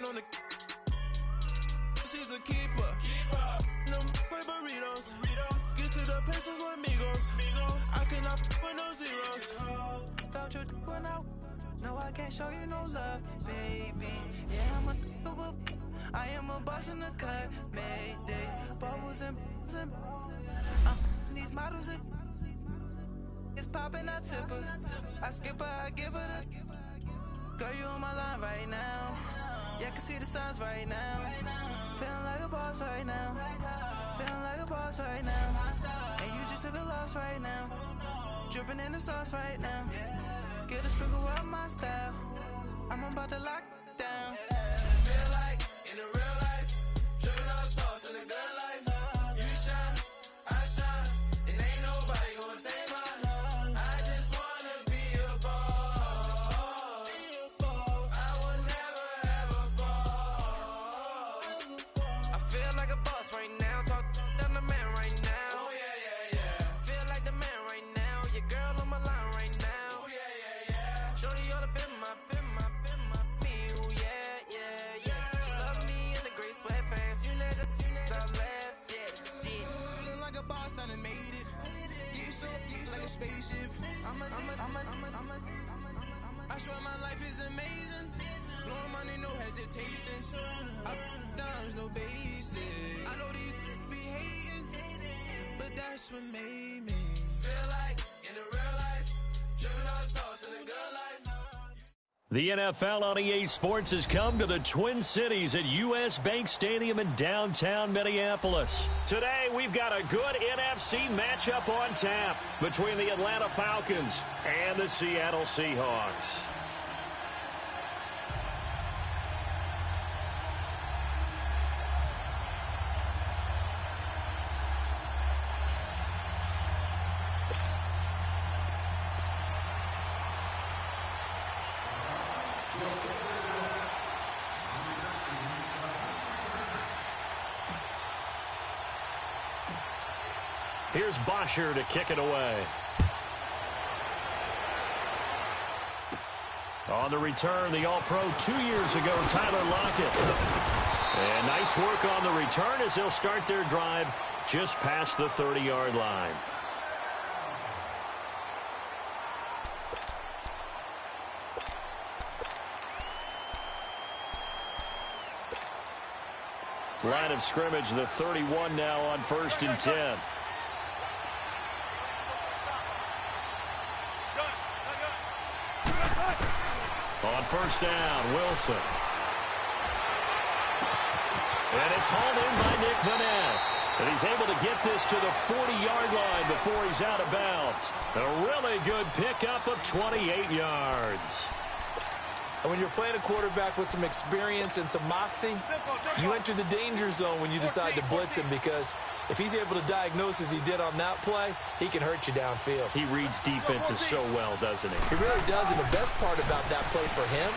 on the. She's a keeper. No play burritos. Get to the pesos with amigos. I cannot with no zeros. Don't you run out? No, I can't show you no love, baby. Yeah, I am a boss in the cut, Mayday. Bubbles and these models it's popping, I tip her. I skip her, I give her the. Girl, you on my line right now. Yeah, I can see the signs right now. Feeling like a boss right now. Feeling like a boss right now. And you just took a loss right now. Dripping in the sauce right now. Get a sprinkle up my style. I'm about to lock down. Feel like in the real life, dripping all sauce in the good life. You shine, I shine, and ain't nobody gonna take mine. I just wanna be a boss. I will never ever fall. I feel like a boss right now. Talk to the man right now. Oh yeah. Feel like the man right now. Your girl on my line right now. Oh yeah. Shorty oughta been my me. Ooh, yeah. She love me in the gray sweatpants. You never I left, yeah. Feeling like a boss, I done made it. Get so like a spaceship. I swear my life is amazing. Blowing money, no hesitation. I down, there's no basic. I know these be hating, but that's what made me feel like in the real life, dripping all sauce in the good life. The NFL on EA Sports has come to the Twin Cities at US Bank Stadium in downtown Minneapolis. Today, we've got a good NFC matchup on tap between the Atlanta Falcons and the Seattle Seahawks. Here's Bosher to kick it away. On the return, the All-Pro 2 years ago, Tyler Lockett. And nice work on the return as they'll start their drive just past the 30-yard line. Line of scrimmage, the 31 now on 1st and 10. On 1st down, Wilson. And it's hauled in by Nick Vanette. And he's able to get this to the 40-yard line before he's out of bounds. A really good pickup of 28 yards. And when you're playing a quarterback with some experience and some moxie, you enter the danger zone when you decide to blitz him, because if he's able to diagnose as he did on that play, he can hurt you downfield. He reads defenses so well, doesn't he? He really does, and the best part about that play for him,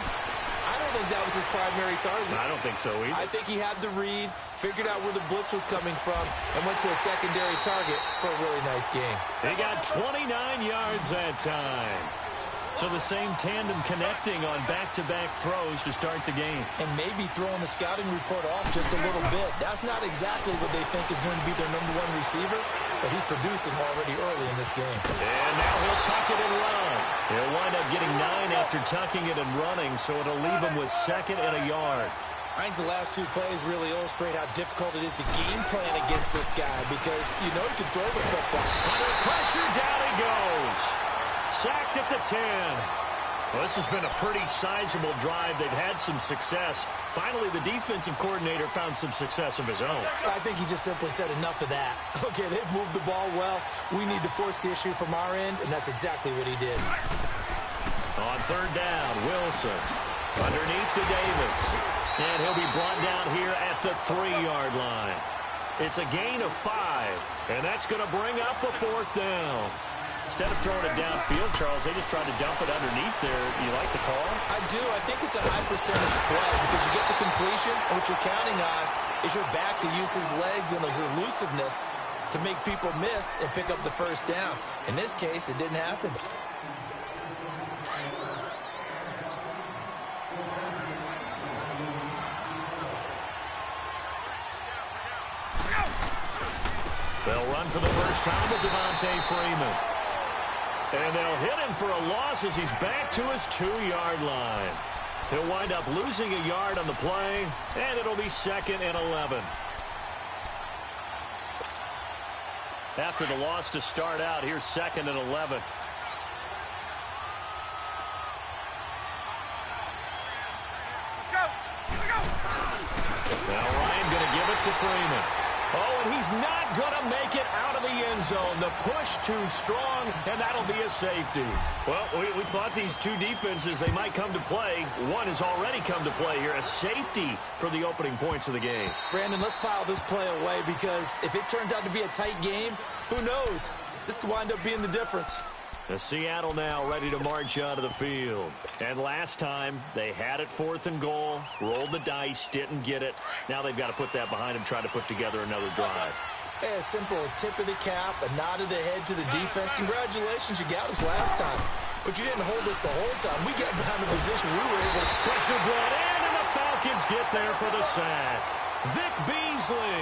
I don't think that was his primary target. I don't think so either. I think he had the read, figured out where the blitz was coming from, and went to a secondary target for a really nice game. He got 29 yards that time. So the same tandem connecting on back-to-back throws to start the game. And maybe throwing the scouting report off just a little bit. That's not exactly what they think is going to be their #1 receiver, but he's producing already early in this game. And now he'll tuck it and run. He'll wind up getting 9 after tucking it and running, so it'll leave him with 2nd and a yard. I think the last 2 plays really illustrate how difficult it is to game plan against this guy, because you know he can throw the football. Under pressure, down he goes. Sacked at the 10. Well, this has been a pretty sizable drive. They've had some success. Finally, the defensive coordinator found some success of his own. I think he just simply said enough of that. Okay, they've moved the ball well. We need to force the issue from our end, and that's exactly what he did. On 3rd down, Wilson. Underneath to Davis. And he'll be brought down here at the 3-yard line. It's a gain of 5, and that's going to bring up a 4th down. Instead of throwing it downfield, Charles, they just tried to dump it underneath there. You like the call? I do. I think it's a high percentage play because you get the completion, and what you're counting on is your back to use his legs and his elusiveness to make people miss and pick up the 1st down. In this case, it didn't happen. They'll run for the first time with Devontae Freeman. And they'll hit him for a loss as he's back to his 2-yard line. He'll wind up losing a yard on the play, and it'll be 2nd and 11. After the loss to start out, here's 2nd and 11. Now Ryan going to give it to Freeman. Oh, and he's not going to make it out of the end zone. The push too strong, and that'll be a safety. Well, we thought these two defenses, they might come to play. One has already come to play here. A safety for the opening points of the game. Brandon, let's file this play away because if it turns out to be a tight game, who knows? This could wind up being the difference. The Seattle now ready to march onto the field. And last time, they had it 4th and goal, rolled the dice, didn't get it. Now they've got to put that behind them, try to put together another drive. Hey, a simple tip of the cap, a nod of the head to the defense. Congratulations, you got us last time. But you didn't hold us the whole time. We got down to position we were able to... Pressure brought in, and the Falcons get there for the sack. Vic Beasley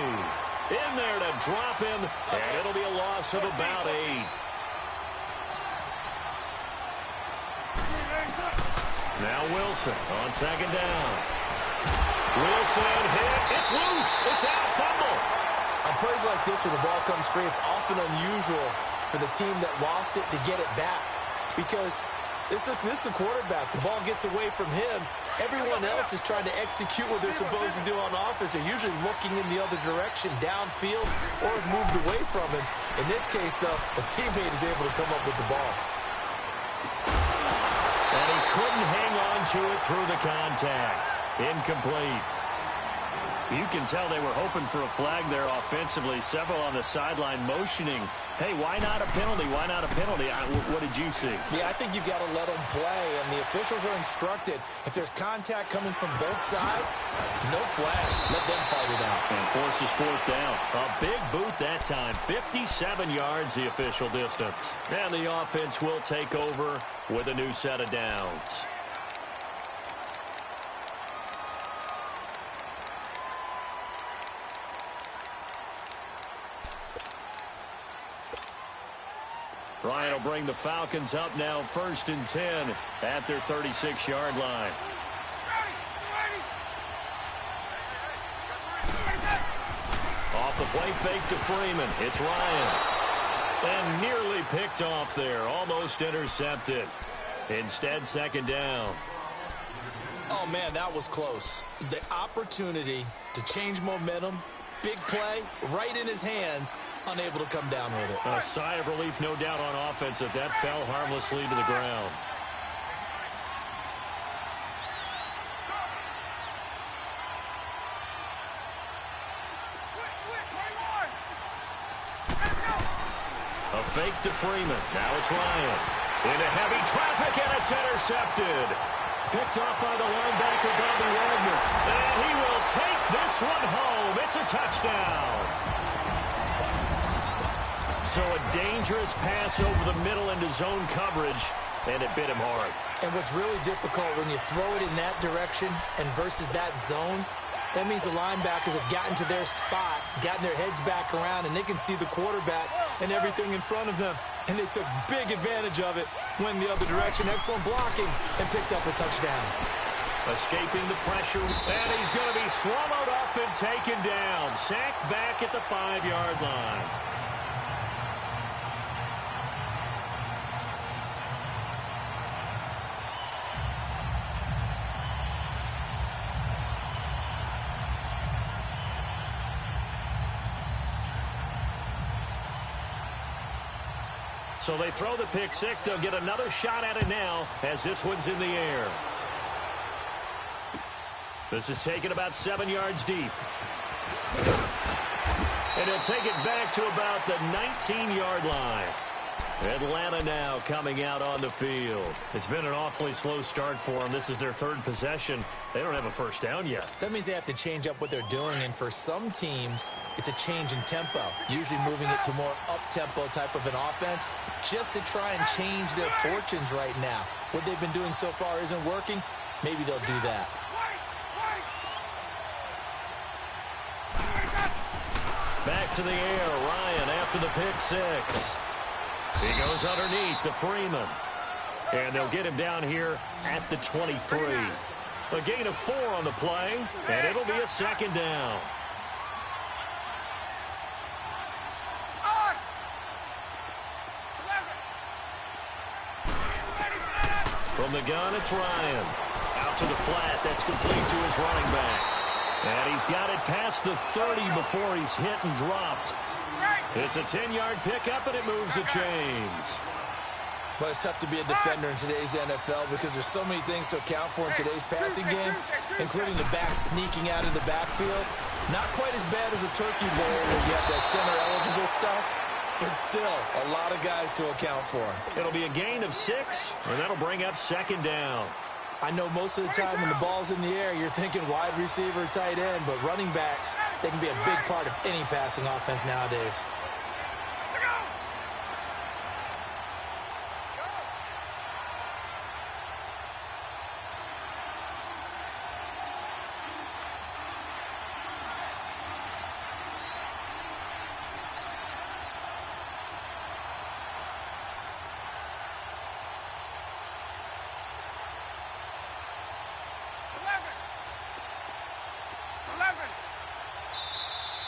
in there to drop him, and it'll be a loss of about 8. Now Wilson on 2nd down. Wilson hit. It's loose. It's out. Fumble. On plays like this where the ball comes free, it's often unusual for the team that lost it to get it back because this is the quarterback. The ball gets away from him. Everyone else is trying to execute what they're supposed to do on offense. They're usually looking in the other direction, downfield, or have moved away from him. In this case, though, a teammate is able to come up with the ball. And he couldn't hang on to it through the contact. Incomplete. You can tell they were hoping for a flag there offensively. Several on the sideline motioning. Hey, why not a penalty? Why not a penalty? What did you see? Yeah, I think you've got to let them play, and the officials are instructed. If there's contact coming from both sides, no flag. Let them fight it out. And forces 4th down. A big boot that time. 57 yards the official distance. And the offense will take over with a new set of downs. Ryan will bring the Falcons up now 1st and 10 at their 36-yard line. Off the play fake to Freeman. It's Ryan. And nearly picked off there. Almost intercepted. Instead, 2nd down. Oh, man, that was close. The opportunity to change momentum, big play, right in his hands, unable to come down with it. A sigh of relief, no doubt, on offense if that fell harmlessly to the ground. A fake to Freeman. Now it's Ryan. Into heavy traffic, and it's intercepted. Picked off by the linebacker, Bobby Wagner. And he will take this one home. It's a touchdown. So a dangerous pass over the middle into zone coverage, and it bit him hard. And what's really difficult when you throw it in that direction and versus that zone, that means the linebackers have gotten to their spot, gotten their heads back around, and they can see the quarterback and everything in front of them. And they took big advantage of it, went the other direction, excellent blocking, and picked up a touchdown. Escaping the pressure, and he's going to be swallowed up and taken down. Sacked back at the 5-yard line. So they throw the pick six. They'll get another shot at it now as this one's in the air. This is taken about 7 yards deep. And he'll take it back to about the 19-yard line. Atlanta now coming out on the field. It's been an awfully slow start for them. This is their 3rd possession. They don't have a first down yet. So that means they have to change up what they're doing, and for some teams, it's a change in tempo, usually moving it to more up-tempo type of an offense just to try and change their fortunes right now. What they've been doing so far isn't working. Maybe they'll do that. Back to the air, Ryan after the pick six. He goes underneath to Freeman. And they'll get him down here at the 23. A gain of 4 on the play, and it'll be a second down. From the gun, it's Ryan. Out to the flat, that's complete to his running back. And he's got it past the 30 before he's hit and dropped. It's a 10-yard pickup, and it moves the chains. But it's tough to be a defender in today's NFL because there's so many things to account for in today's passing game, including the back sneaking out of the backfield. Not quite as bad as a turkey bowl where you have that center-eligible stuff, but still a lot of guys to account for. It'll be a gain of 6, and that'll bring up second down. I know most of the time when the ball's in the air, you're thinking wide receiver, tight end, but running backs, they can be a big part of any passing offense nowadays.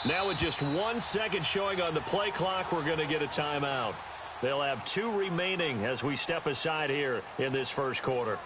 Now with just 1 second showing on the play clock, we're going to get a timeout. They'll have 2 remaining as we step aside here in this first quarter.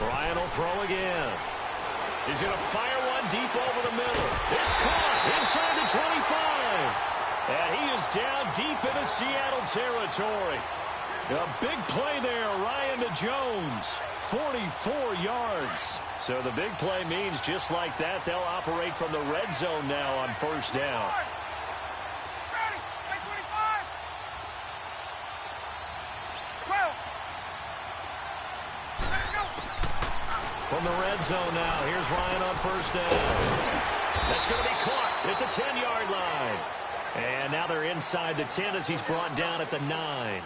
Ryan will throw again. He's going to fire one deep over the middle. It's caught inside the 25. And he is down deep into Seattle territory. A big play there, Ryan to Jones. 44 yards. So the big play means just like that, they'll operate from the red zone now on first down. From the red zone now, here's Ryan on first down. That's going to be caught at the 10-yard line. And now they're inside the 10 as he's brought down at the 9.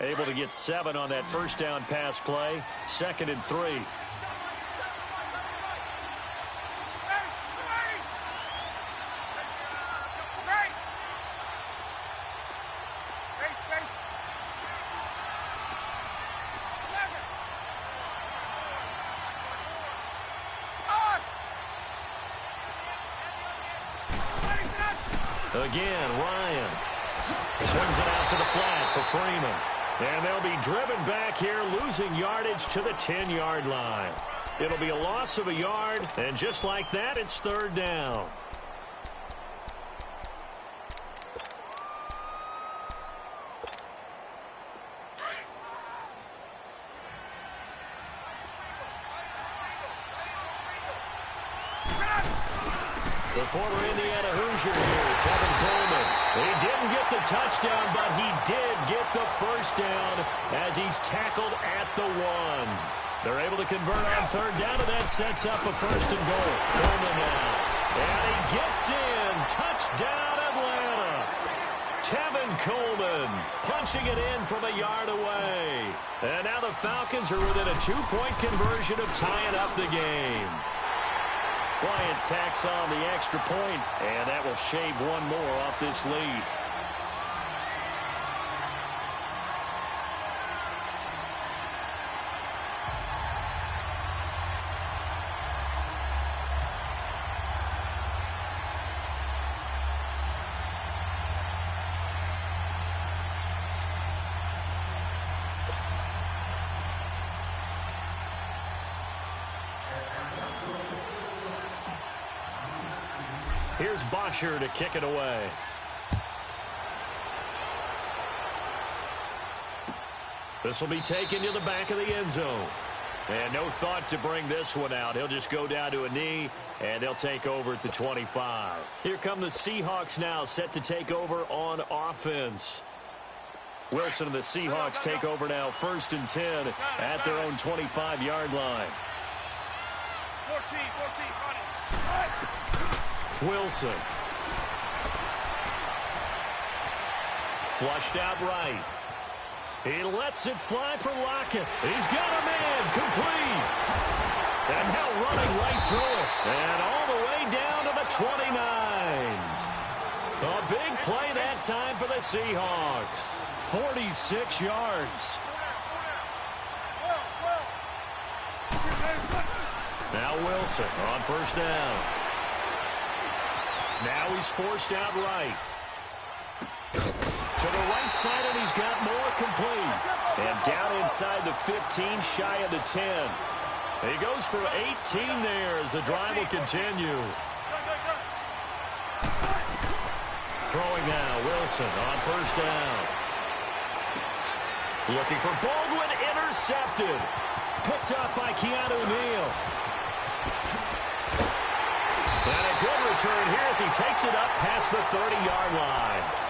Able to get 7 on that first down pass play. 2nd and 3. Again, Ryan swings it out to the flat for Freeman. And they'll be driven back here, losing yardage to the 10-yard line. It'll be a loss of a yard, and just like that, it's third down. The former Indiana Hoosier here, Tevin Coleman. He didn't get the touchdown, but he did get the first down as he's tackled at the 1. They're able to convert on third down, and that sets up a first and goal. Coleman now. And he gets in. Touchdown, Atlanta. Tevin Coleman punching it in from a yard away. And now the Falcons are within a 2-point conversion of tying up the game. Bryant tacks on the extra point, and that will shave one more off this lead. Here's Bosher to kick it away. This will be taken to the back of the end zone. And no thought to bring this one out. He'll just go down to a knee And they'll take over at the 25. Here come the Seahawks now, set to take over on offense. Wilson and the Seahawks take over now, 1st and 10 at their own 25-yard line. 14, Wilson. Flushed out right. He lets it fly for Lockett. He's got a man, complete. And now running right through it. And all the way down to the 29. A big play that time for the Seahawks. 46 yards. Now Wilson on 1st down. Now he's forced out right. To the right side, and he's got more, complete. And down inside the 15, shy of the 10. He goes for 18 there as the drive will continue. Throwing now, Wilson on 1st down. Looking for Baldwin, intercepted. Picked up by Keanu Neal. And a good return here as he takes it up past the 30-yard line.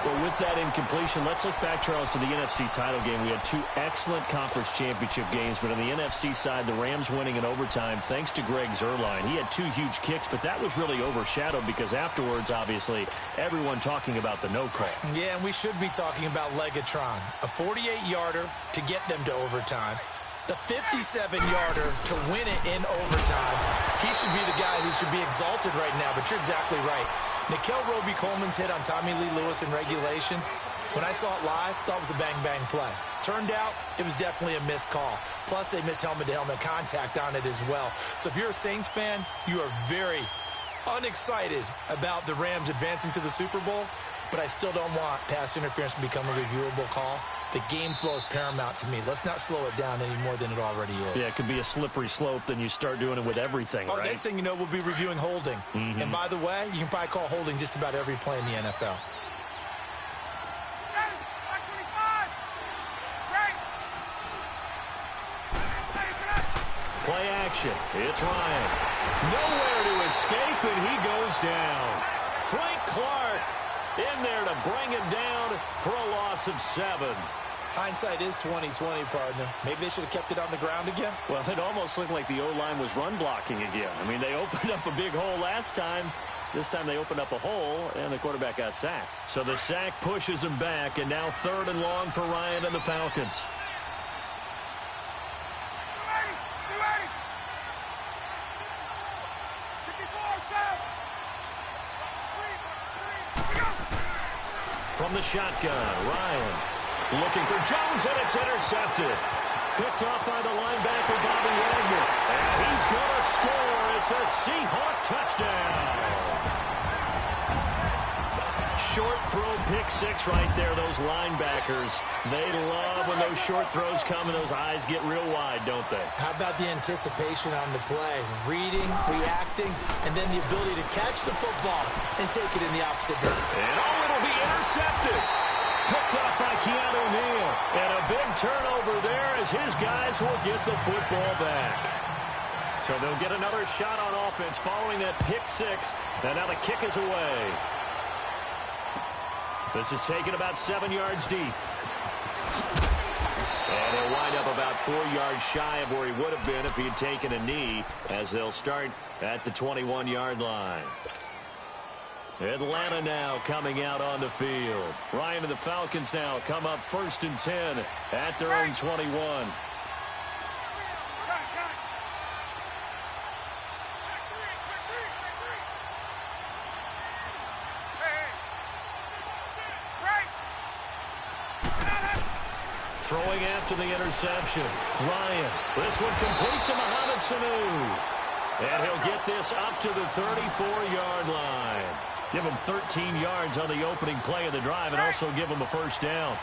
Well, with that incompletion, let's look back, Charles, to the NFC title game. We had 2 excellent conference championship games, but on the NFC side, the Rams winning in overtime thanks to Greg Zuerlein. He had 2 huge kicks, but that was really overshadowed because afterwards, obviously, everyone talking about the no call. Yeah, and we should be talking about Legatron. A 48-yarder to get them to overtime. The 57-yarder to win it in overtime. He should be the guy who should be exalted right now, but you're exactly right. Nikel Roby-Coleman's hit on Tommy Lee Lewis in regulation, when I saw it live, thought it was a bang-bang play. Turned out, it was definitely a missed call. Plus, they missed helmet-to-helmet contact on it as well. So if you're a Saints fan, you are very unexcited about the Rams advancing to the Super Bowl, but I still don't want pass interference to become a reviewable call. The game flow is paramount to me. Let's not slow it down any more than it already is. Yeah, it could be a slippery slope, then you start doing it with everything, right? Next thing you know, we'll be reviewing holding. And by the way, you can probably call holding just about every play in the NFL. Play action. It's Ryan. Nowhere to escape, and he goes down. Frank Clark in there to bring him down for a loss of 7. Hindsight is 20/20, partner. Maybe they should have kept it on the ground again. Well, it almost looked like the O-line was run blocking again. I mean, they opened up a big hole last time. This time they opened up a hole, and the quarterback got sacked. So the sack pushes him back, and now 3rd and long for Ryan and the Falcons. From the shotgun, Ryan looking for Jones, and it's intercepted. Picked off by the linebacker, Bobby Wagner. And he's going to score. It's a Seahawk touchdown. Short throw, pick 6 right there, those linebackers. They love when those short throws come and those eyes get real wide, don't they? How about the anticipation on the play? Reading, reacting, and then the ability to catch the football and take it in the opposite direction. And it'll be intercepted. Picked up by Keanu Neal. And a big turnover there as his guys will get the football back. So they'll get another shot on offense following that pick 6. And now the kick is away. This is taken about 7 yards deep. And he'll wind up about 4 yards shy of where he would have been if he had taken a knee, as they'll start at the 21-yard line. Atlanta now coming out on the field. Ryan and the Falcons now come up 1st and 10 at their own 21. Throwing after the interception. Ryan, this one complete to Mohamed Sanu. And he'll get this up to the 34-yard line. Give him 13 yards on the opening play of the drive and also give him a 1st down.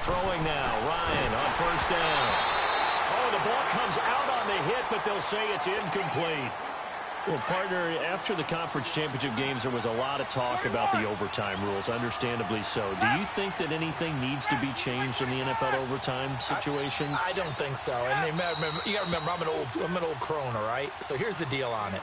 Throwing now, Ryan on 1st down. Oh, the ball comes out on the hit, but they'll say it's incomplete. Well, partner, after the conference championship games, there was a lot of talk about the overtime rules, understandably so. Do you think that anything needs to be changed in the NFL overtime situation? I don't think so. And you got to remember, I'm an old crone, all right? So here's the deal on it.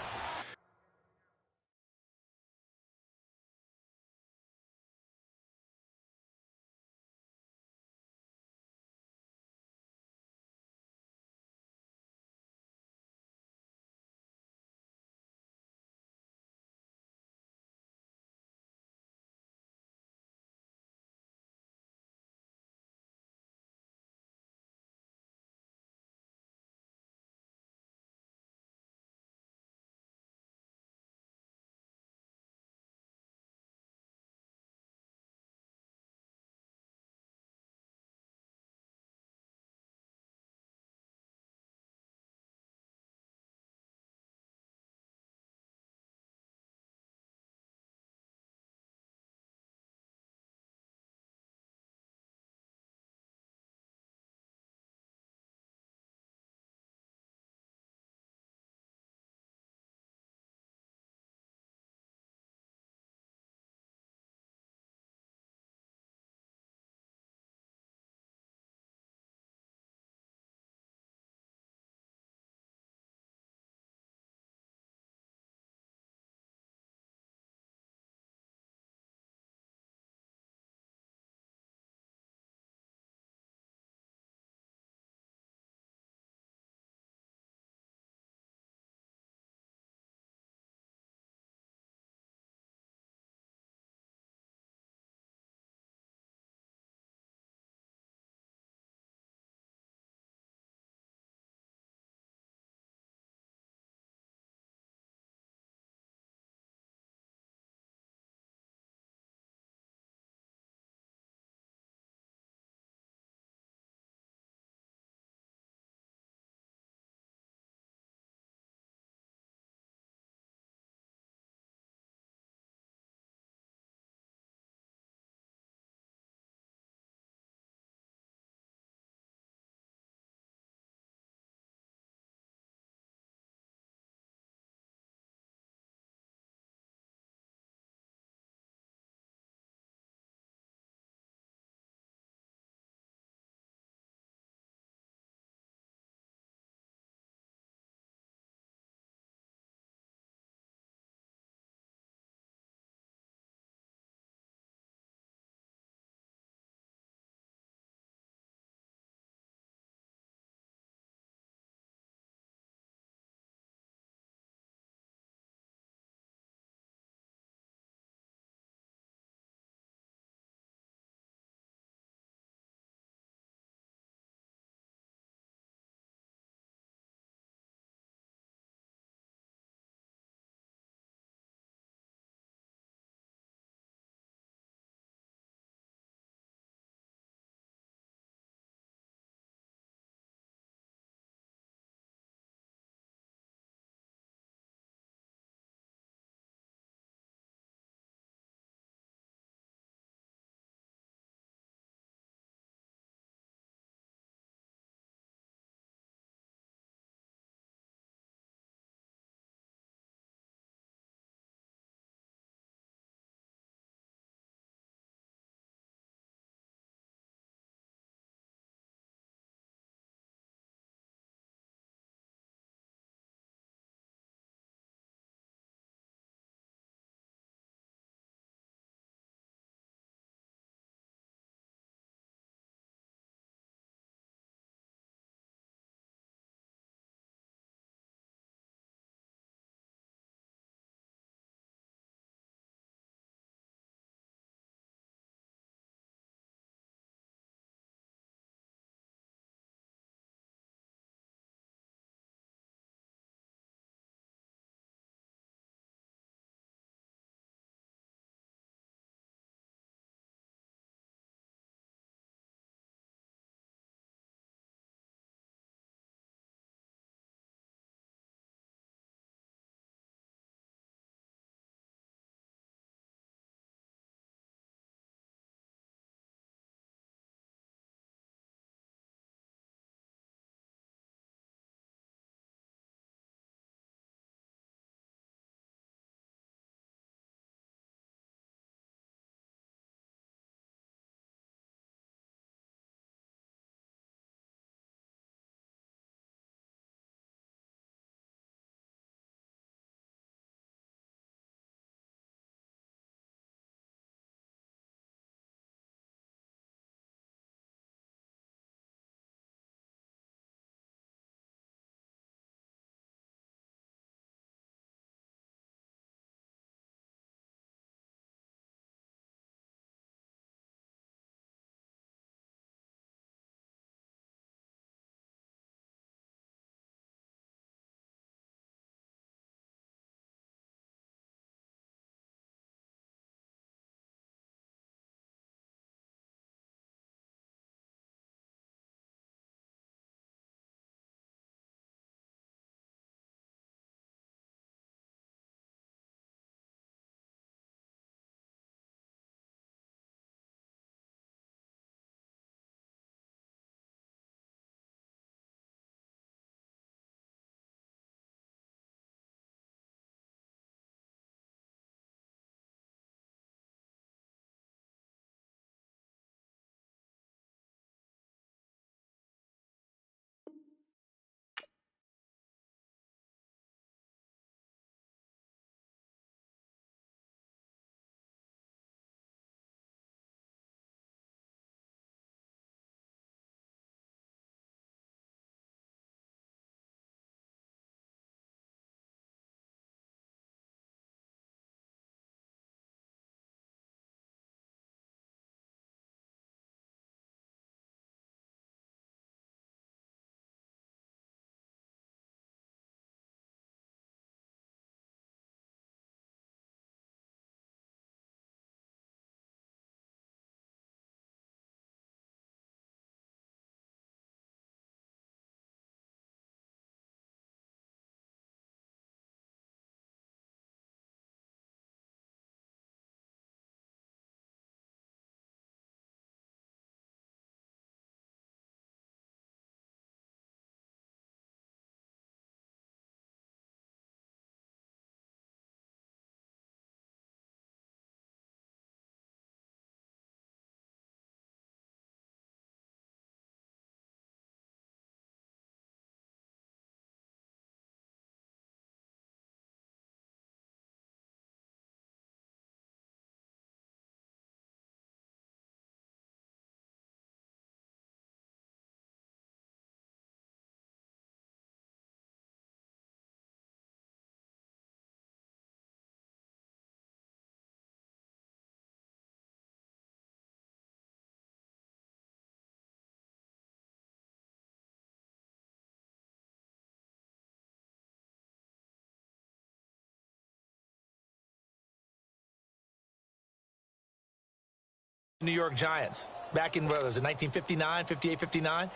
New York Giants. Back in, what was it, 1959, 58, 59?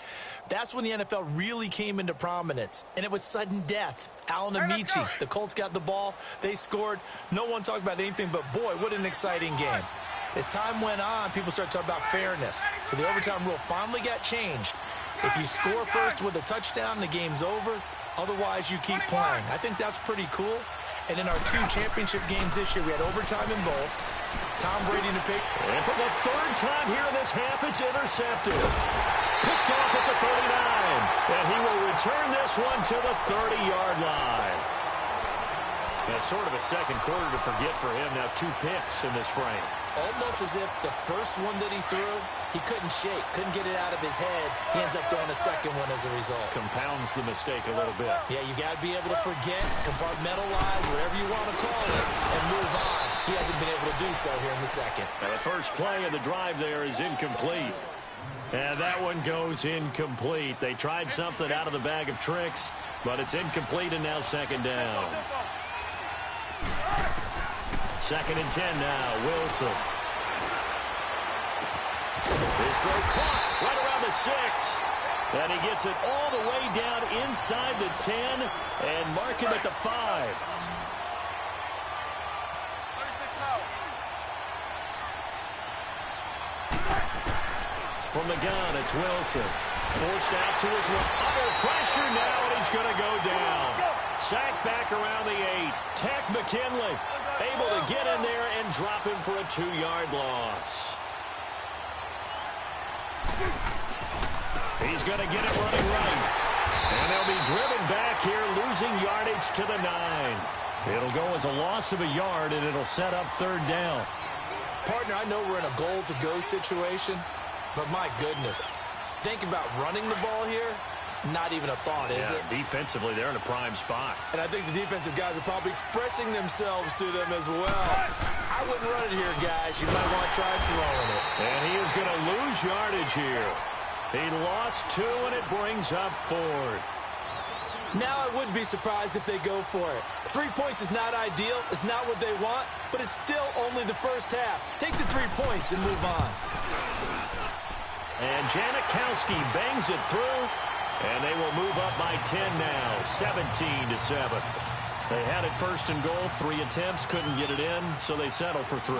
That's when the NFL really came into prominence, and it was sudden death. Alan Amici, the Colts got the ball, they scored. No one talked about anything but, boy, what an exciting game. As time went on, people started talking about fairness. So the overtime rule finally got changed. If you score first with a touchdown, the game's over. Otherwise, you keep playing. I think that's pretty cool. And in our 2 championship games this year, we had overtime in both. Tom Brady to pick. And for the 3rd time here in this half, it's intercepted. Picked off at the 39. And he will return this one to the 30-yard line. That's sort of a second quarter to forget for him. Now 2 picks in this frame. Almost as if the first one that he threw, he couldn't shake, couldn't get it out of his head. He ends up throwing a second one as a result. Compounds the mistake a little bit. Yeah, you got to be able to forget, compartmentalize, whatever you want to call it, and move on. He hasn't been able to do so here in the second. Now the first play of the drive there is incomplete. And that one goes incomplete. They tried something out of the bag of tricks, but it's incomplete, and now 2nd down. 2nd and 10 now. Wilson. His throw caught right around the 6. And he gets it all the way down inside the 10 and mark him at the 5. From the gun, it's Wilson. Forced out to his left. Under pressure now, and he's going to go down. Sacked back around the 8. Tech McKinley able to get in there and drop him for a 2-yard loss. He's going to get it running right. And they'll be driven back here, losing yardage to the 9. It'll go as a loss of a yard, and it'll set up 3rd down. Partner, I know we're in a goal-to-go situation, but my goodness, think about running the ball here. Not even a thought, is it? Defensively, they're in a prime spot. And I think the defensive guys are probably expressing themselves to them as well. I wouldn't run it here, guys. You might want to try throwing it. And he is going to lose yardage here. He lost 2, and it brings up 4th. Now I would be surprised if they go for it. 3 points is not ideal. It's not what they want, but it's still only the first half. Take the 3 points and move on. And Janikowski bangs it through. And they will move up by 10 now, 17-7. They had it 1st and goal, 3 attempts, couldn't get it in, so they settle for 3.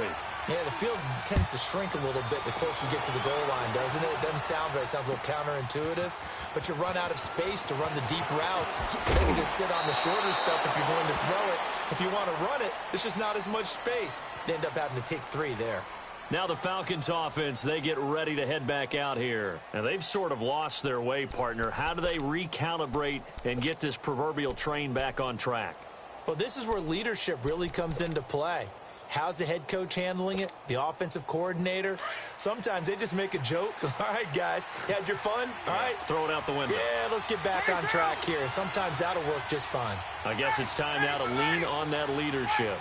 Yeah, the field tends to shrink a little bit the closer you get to the goal line, doesn't it? It doesn't sound right. It sounds a little counterintuitive. But you run out of space to run the deep route, so they can just sit on the shorter stuff if you're going to throw it. If you want to run it, there's just not as much space. They end up having to take 3 there. Now the Falcons offense, they get ready to head back out here. And they've sort of lost their way, partner. How do they recalibrate and get this proverbial train back on track? Well, this is where leadership really comes into play. How's the head coach handling it? The offensive coordinator? Sometimes they just make a joke. All right, guys, you had your fun? All right. Throw it out the window. Yeah, let's get back on track here. And sometimes that'll work just fine. I guess it's time now to lean on that leadership.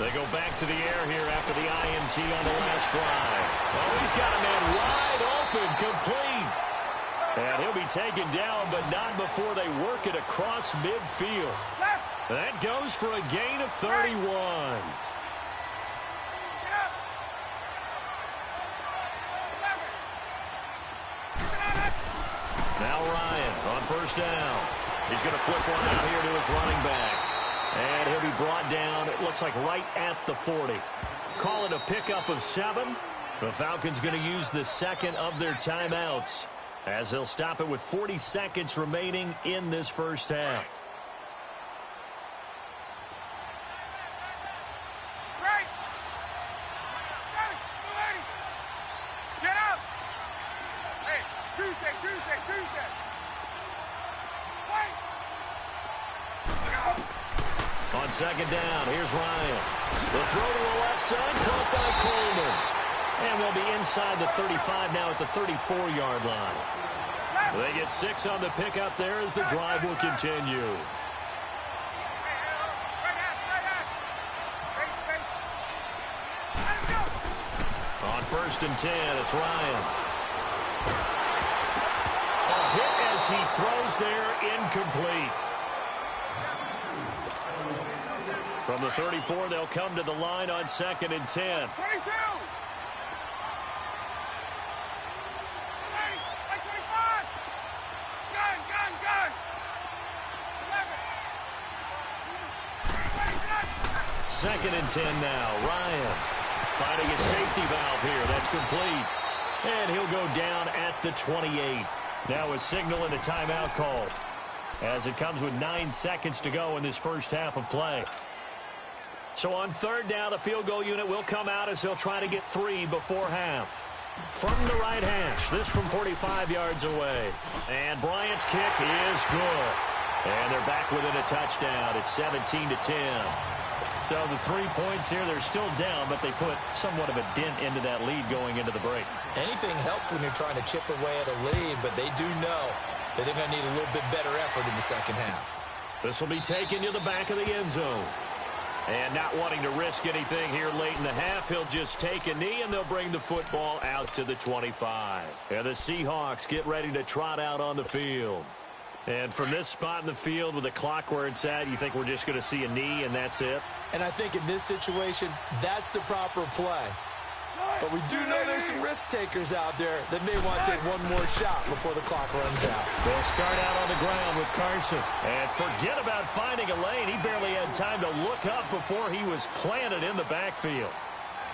They go back to the air here after the INT on the last drive. Oh, he's got a man wide open, complete. And he'll be taken down, but not before they work it across midfield. That goes for a gain of 31. Now Ryan on 1st down. He's going to flip one out here to his running back. And he'll be brought down, it looks like right at the 40. Call it a pickup of 7. The Falcons going to use the 2nd of their timeouts, as they'll stop it with 40 seconds remaining in this first half. Get up! Hey, Tuesday. On 2nd down, here's Ryan. The throw to the left side, caught by Coleman. And we'll be inside the 35 now at the 34-yard line. They get 6 on the pickup there as the drive will continue. On 1st and 10, it's Ryan. A hit as he throws there, incomplete. From the 34, they'll come to the line on 2nd and 10. 22. Hey, 25. Gun. 11. 2nd and 10 now. Ryan finding a safety valve here. That's complete. And he'll go down at the 28. Now a signal and a timeout call, as it comes with 9 seconds to go in this first half of play. So on 3rd down, the field goal unit will come out as they'll try to get 3 before half. From the right hash, this from 45 yards away. And Bryant's kick is good. And they're back within a touchdown. It's 17-10. So the 3 points here, they're still down, but they put somewhat of a dent into that lead going into the break. Anything helps when you're trying to chip away at a lead, but they do know that they're going to need a little bit better effort in the second half. This will be taken to the back of the end zone. And not wanting to risk anything here late in the half, he'll just take a knee, and they'll bring the football out to the 25. And the Seahawks get ready to trot out on the field. And from this spot in the field with the clock where it's at, you think we're just going to see a knee and that's it? And I think in this situation, that's the proper play. But we do know there's some risk takers out there that may want to take one more shot before the clock runs out. They'll start out on the ground with Carson. And forget about finding a lane. He barely had time to look up before he was planted in the backfield.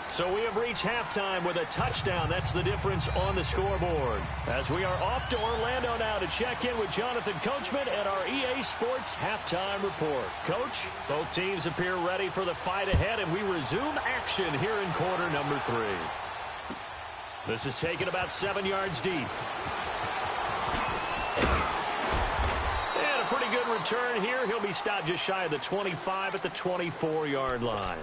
So we have reached halftime with a touchdown. That's the difference on the scoreboard. As we are off to Orlando now to check in with Jonathan Coachman at our EA Sports Halftime Report. Coach, both teams appear ready for the fight ahead, and we resume action here in quarter number 3. This is taken about 7 yards deep. And a pretty good return here. He'll be stopped just shy of the 25 at the 24-yard line.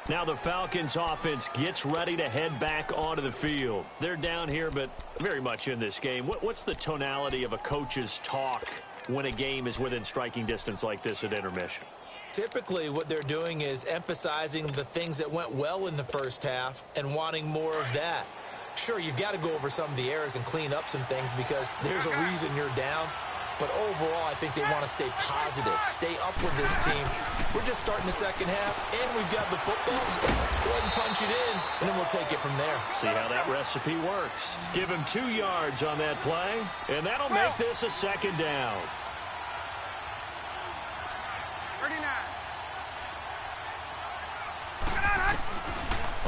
Now the Falcons offense gets ready to head back onto the field. They're down here, but very much in this game. What's the tonality of a coach's talk when a game is within striking distance like this at intermission? Typically, what they're doing is emphasizing the things that went well in the first half and wanting more of that. Sure, you've got to go over some of the errors and clean up some things because there's a reason you're down. But overall, I think they want to stay positive, stay up with this team. We're just starting the second half, and we've got the football. Let's go ahead and punch it in, and then we'll take it from there. See how that recipe works. Give him 2 yards on that play, and that'll make this a 2nd down. 39.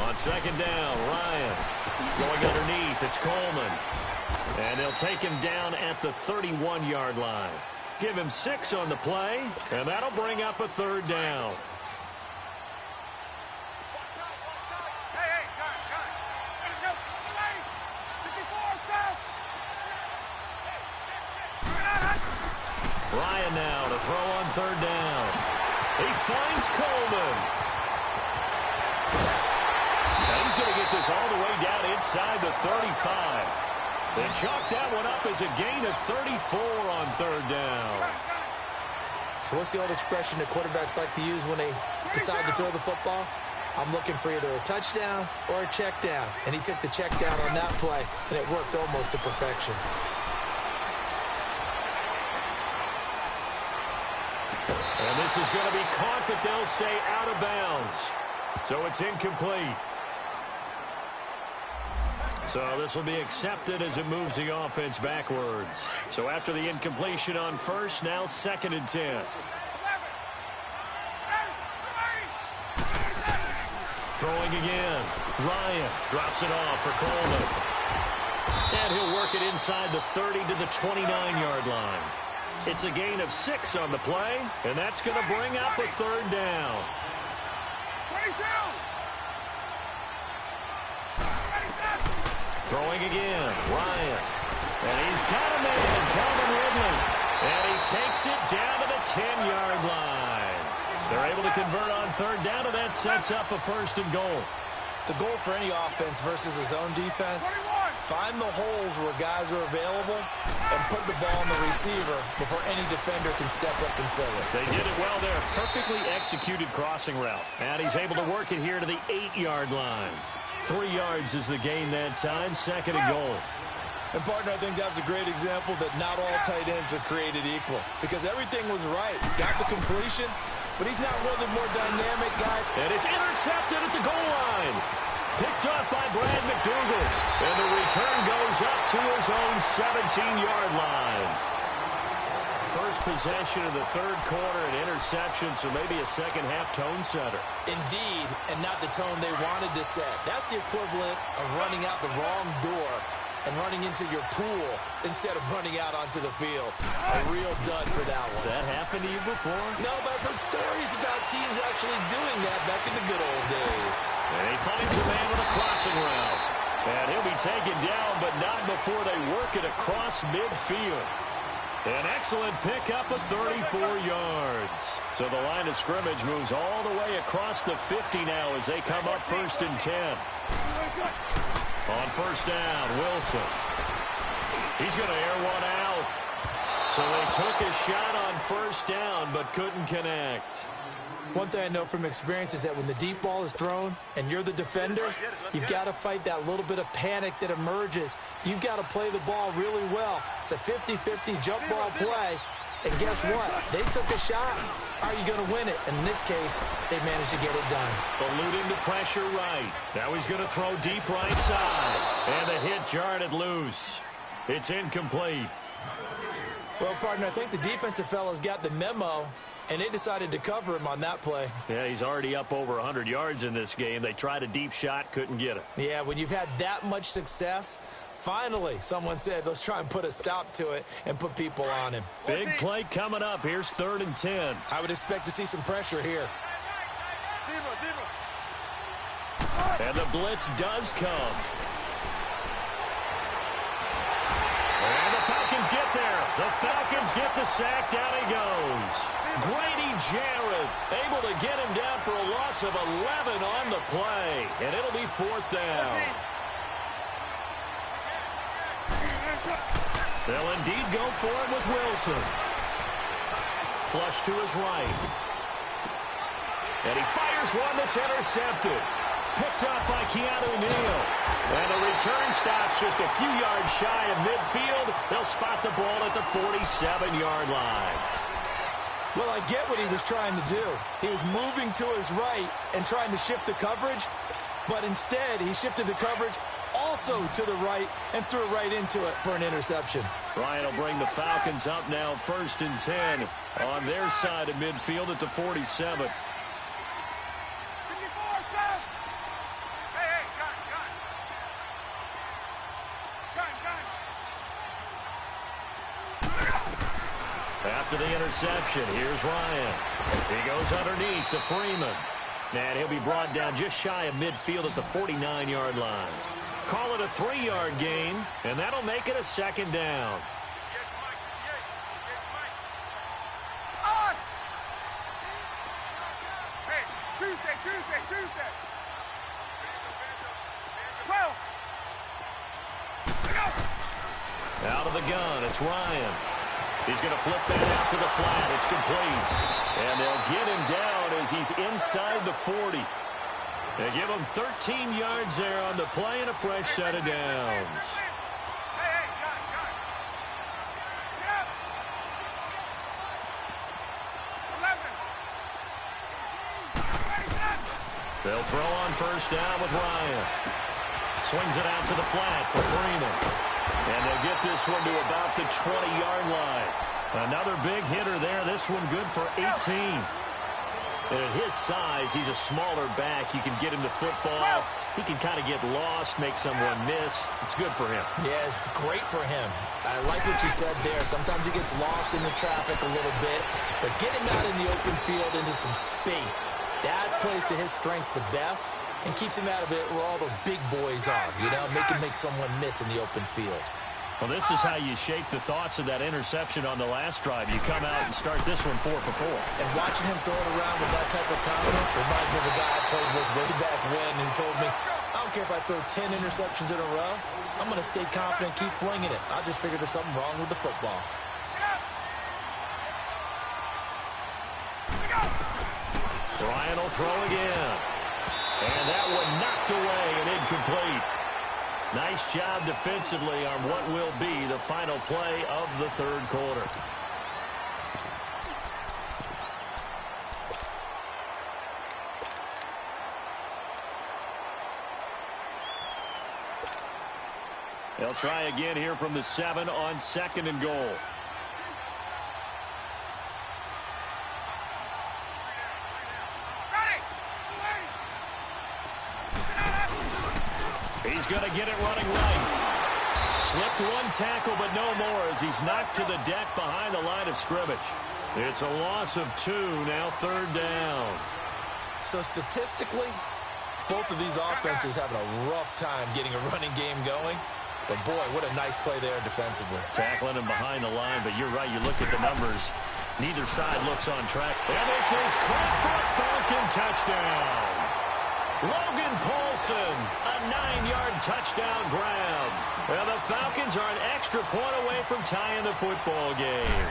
On 2nd down, Ryan going underneath. It's Coleman. And they'll take him down at the 31-yard line. Give him 6 on the play, and that'll bring up a 3rd down. Hey, gun. Go. 54, south. Ryan now to throw on 3rd down. He finds Coleman. And he's going to get this all the way down inside the 35. They chalk that one up as a gain of 34 on 3rd down. So what's the old expression that quarterbacks like to use when they decide to throw the football? I'm looking for either a touchdown or a check down. And he took the check down on that play, and it worked almost to perfection. And this is going to be caught, but they'll say out of bounds. So it's incomplete. So this will be accepted as it moves the offense backwards. So after the incompletion on 1st, now 2nd and 10. Throwing again. Ryan drops it off for Coleman. And he'll work it inside the 30 to the 29-yard line. It's a gain of 6 on the play, and that's going to bring up a 3rd down. 22. Throwing again, Ryan. And he's got a man, Calvin Ridley. And he takes it down to the 10-yard line. They're able to convert on 3rd down, and that sets up a 1st and goal. The goal for any offense versus his own defense, find the holes where guys are available and put the ball on the receiver before any defender can step up and fill it. They did it well there. Perfectly executed crossing route. And he's able to work it here to the 8-yard line. 3 yards is the gain that time, 2nd and goal. And, partner, I think that was a great example that not all tight ends are created equal because everything was right. Got the completion, but he's not one of the more dynamic guys. And it's intercepted at the goal line. Picked up by Brad McDougal. And the return goes up to his own 17-yard line. First possession of the third quarter, an interception, so maybe a second-half tone setter. Indeed, and not the tone they wanted to set. That's the equivalent of running out the wrong door and running into your pool instead of running out onto the field. A real dud for that one. Has that happened to you before? No, but I've heard stories about teams actually doing that back in the good old days. And he finds a man with a crossing route. And he'll be taken down, but not before they work it across midfield. An excellent pickup of 34 yards. So the line of scrimmage moves all the way across the 50 now as they come up 1st and 10. On first down, Wilson. He's going to air one out. So they took a shot on first down but couldn't connect. One thing I know from experience is that when the deep ball is thrown and you're the defender, you've got to fight that little bit of panic that emerges. You've got to play the ball really well. It's a 50-50 jump ball play. And guess what? They took a shot. How are you going to win it? And in this case, they managed to get it done. Eluding the pressure right. Now he's going to throw deep right side. And the hit jarred it loose. It's incomplete. Well, partner, I think the defensive fellas got the memo, and they decided to cover him on that play. Yeah, he's already up over 100 yards in this game. They tried a deep shot, couldn't get it. Yeah, when you've had that much success, finally someone said, let's try and put a stop to it and put people on him. Big play coming up. Here's 3rd and 10. I would expect to see some pressure here. And the blitz does come. And the Falcons get there. The Falcons get the sack. Down he goes. Grady Jarrett able to get him down for a loss of 11 on the play. And it'll be 4th down. They'll indeed go for it with Wilson. Flush to his right. And he fires one that's intercepted. Picked up by Keanu Neal. And the return stops just a few yards shy of midfield. They'll spot the ball at the 47-yard line. Well, I get what he was trying to do. He was moving to his right and trying to shift the coverage, but instead he shifted the coverage also to the right and threw right into it for an interception. Ryan will bring the Falcons up now 1st and 10 on their side of midfield at the 47. After the interception, here's Ryan. He goes underneath to Freeman. And he'll be brought down just shy of midfield at the 49-yard line. Call it a 3-yard gain, and that'll make it a 2nd down. Hey, Tuesday. 12. Out of the gun, it's Ryan. He's going to flip that out to the flat. It's complete. And they'll get him down as he's inside the 40. They give him 13 yards there on the play and a fresh set of downs. Hey, got it. Yep. 11. They'll throw on first down with Ryan. Swings it out to the flat for Freeman. And they'll get this one to about the 20-yard line. Another big hitter there. This one good for 18. And at his size, he's a smaller back. You can get him the football. He can kind of get lost, make someone miss. It's good for him. Yeah, it's great for him. I like what you said there. Sometimes he gets lost in the traffic a little bit. But get him out in the open field into some space. That plays to his strengths the best and keeps him out of it where all the big boys are, you know, make someone miss in the open field. Well, this is how you shape the thoughts of that interception on the last drive. You come out and start this one 4 for 4. And watching him throw it around with that type of confidence reminds me of a guy I played with way back when who told me, I don't care if I throw 10 interceptions in a row. I'm going to stay confident, keep flinging it. I just figured there's something wrong with the football. Ryan will throw again. And that one knocked away and incomplete. Nice job defensively on what will be the final play of the third quarter. They'll try again here from the 7 on 2nd and goal. He's going to get it running right. Slipped one tackle, but no more as he's knocked to the deck behind the line of scrimmage. It's a loss of 2, now 3rd down. So statistically, both of these offenses having a rough time getting a running game going. But, boy, what a nice play there defensively. Tackling him behind the line, but you're right. You look at the numbers. Neither side looks on track. And this is caught for a Falcon touchdown. Logan Paulson, a 9-yard touchdown grab. Well, the Falcons are an extra point away from tying the football game.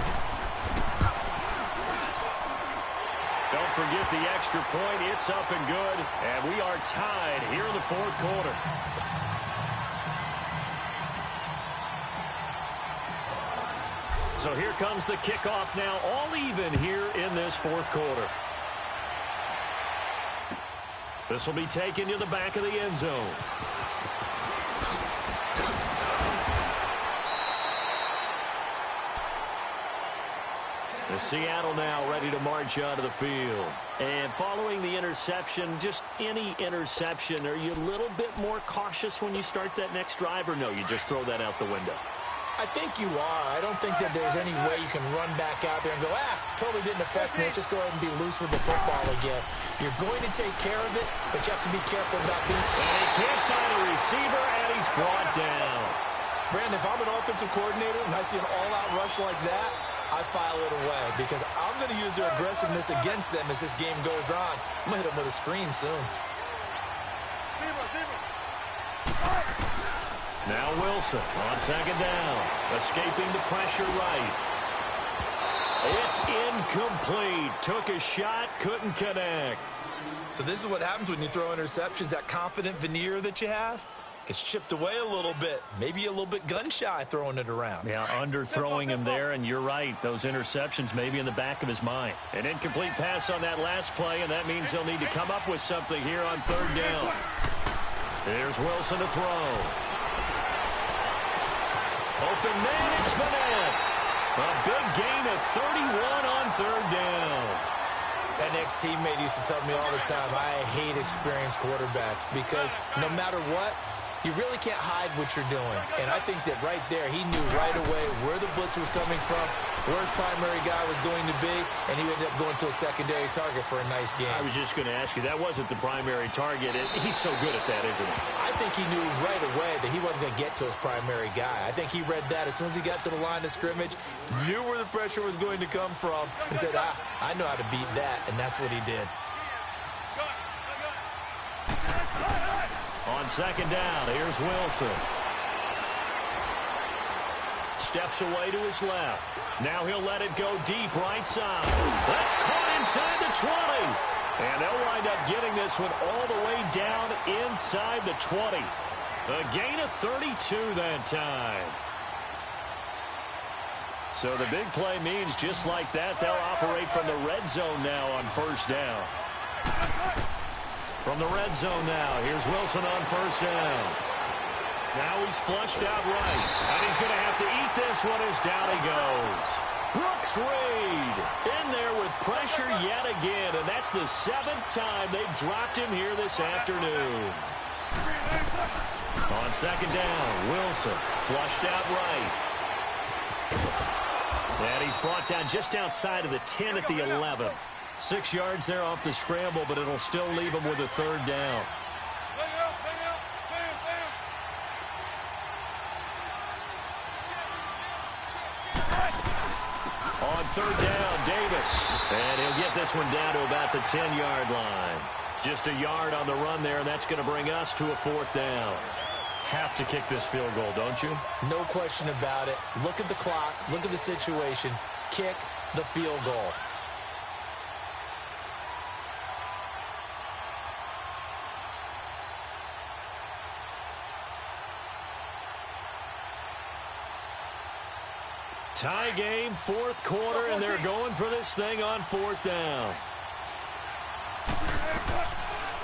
Don't forget the extra point. It's up and good. And we are tied here in the 4th quarter. So here comes the kickoff now, all even here in this 4th quarter. This will be taken to the back of the end zone. The Seattle now ready to march onto the field. And following the interception, just any interception, are you a little bit more cautious when you start that next drive, or no, you just throw that out the window? I think you are. I don't think that there's any way you can run back out there and go, totally didn't affect me. Let's just go ahead and be loose with the football again. You're going to take care of it, but you have to be careful about being... And he can't find a receiver, and he's brought down. Brandon, if I'm an offensive coordinator and I see an all-out rush like that, I file it away because I'm going to use their aggressiveness against them as this game goes on. I'm going to hit them with a screen soon. Now Wilson on 2nd down, escaping the pressure right. It's incomplete. Took a shot, couldn't connect. So this is what happens when you throw interceptions. That confident veneer that you have gets chipped away a little bit. Maybe a little bit gun-shy throwing it around. Yeah, underthrowing him there, and you're right. Those interceptions may be in the back of his mind. An incomplete pass on that last play, and that means they'll need to come up with something here on 3rd down. Here's Wilson to throw. Open man, it's Fournette. A big gain of 31 on 3rd down. That next teammate used to tell me all the time, I hate experienced quarterbacks because no matter what, you really can't hide what you're doing. And I think that right there, he knew right away where the blitz was coming from, where his primary guy was going to be, and he ended up going to a secondary target for a nice game. I was just going to ask you, that wasn't the primary target. He's so good at that, isn't he? I think he knew right away that he wasn't going to get to his primary guy. I think he read that as soon as he got to the line of scrimmage, knew where the pressure was going to come from, and said, I know how to beat that, and that's what he did. On 2nd down, here's Wilson. Steps away to his left. Now he'll let it go deep right side. That's caught inside the 20. And they'll wind up getting this one all the way down inside the 20. A gain of 32 that time. So the big play means just like that, they'll operate from the red zone now on 1st down. From the red zone now, here's Wilson on 1st down. Now he's flushed out right, and he's going to have to eat this one as down he goes. Brooks Reed in there with pressure yet again, and that's the 7th time they've dropped him here this afternoon. On 2nd down, Wilson flushed out right. And he's brought down just outside of the 10 at the 11. 6 yards there off the scramble, but it'll still leave him with a 3rd down. On 3rd down, Davis. And he'll get this one down to about the 10-yard line. Just a yard on the run there, and that's going to bring us to a 4th down. Have to kick this field goal, don't you? No question about it. Look at the clock. Look at the situation. Kick the field goal. Tie game, 4th quarter, and they're going for this thing on 4th down.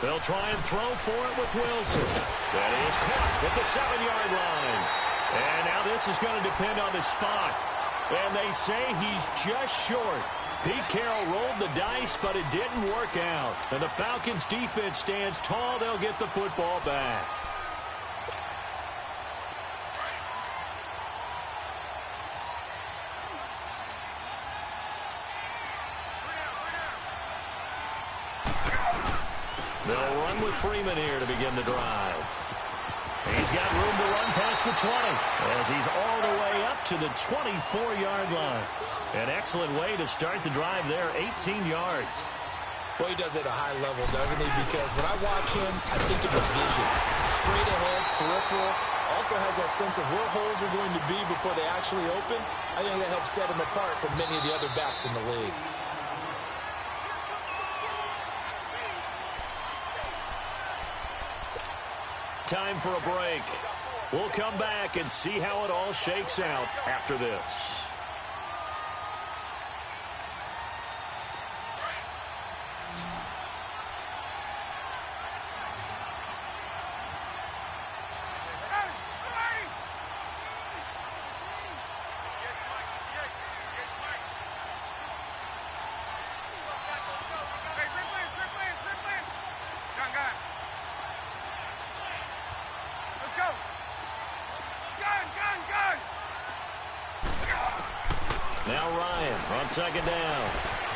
They'll try and throw for it with Wilson. That is caught at the 7-yard line. And now this is going to depend on the spot. And they say he's just short. Pete Carroll rolled the dice, but it didn't work out. And the Falcons' defense stands tall. They'll get the football back. They'll run with Freeman here to begin the drive. He's got room to run past the 20 as he's all the way up to the 24-yard line. An excellent way to start the drive there, 18 yards. Boy, he does it at a high level, doesn't he? Because when I watch him, I think of his vision. Straight ahead, peripheral. Also has that sense of where holes are going to be before they actually open. I think that helps set him apart from many of the other backs in the league. Time for a break. We'll come back and see how it all shakes out after this. Now Ryan on second down.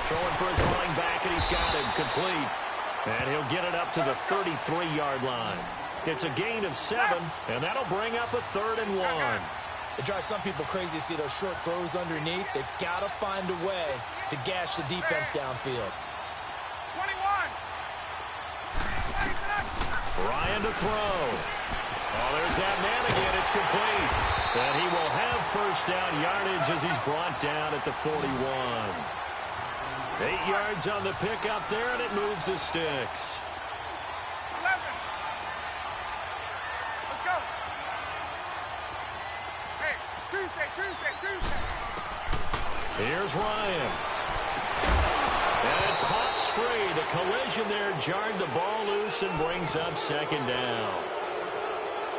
Throwing for his running back, and he's got him complete. And he'll get it up to the 33-yard line. It's a gain of 7, and that'll bring up a 3rd and 1. It drives some people crazy to see those short throws underneath. They've got to find a way to gash the defense downfield. 21. Ryan to throw. Oh, there's that man again. It's complete. And he will have first down yardage as he's brought down at the 41. 8 yards on the pickup there, and it moves the sticks. 11. Let's go. Hey, Tuesday. Here's Ryan. And it pops free. The collision there jarred the ball loose and brings up second down.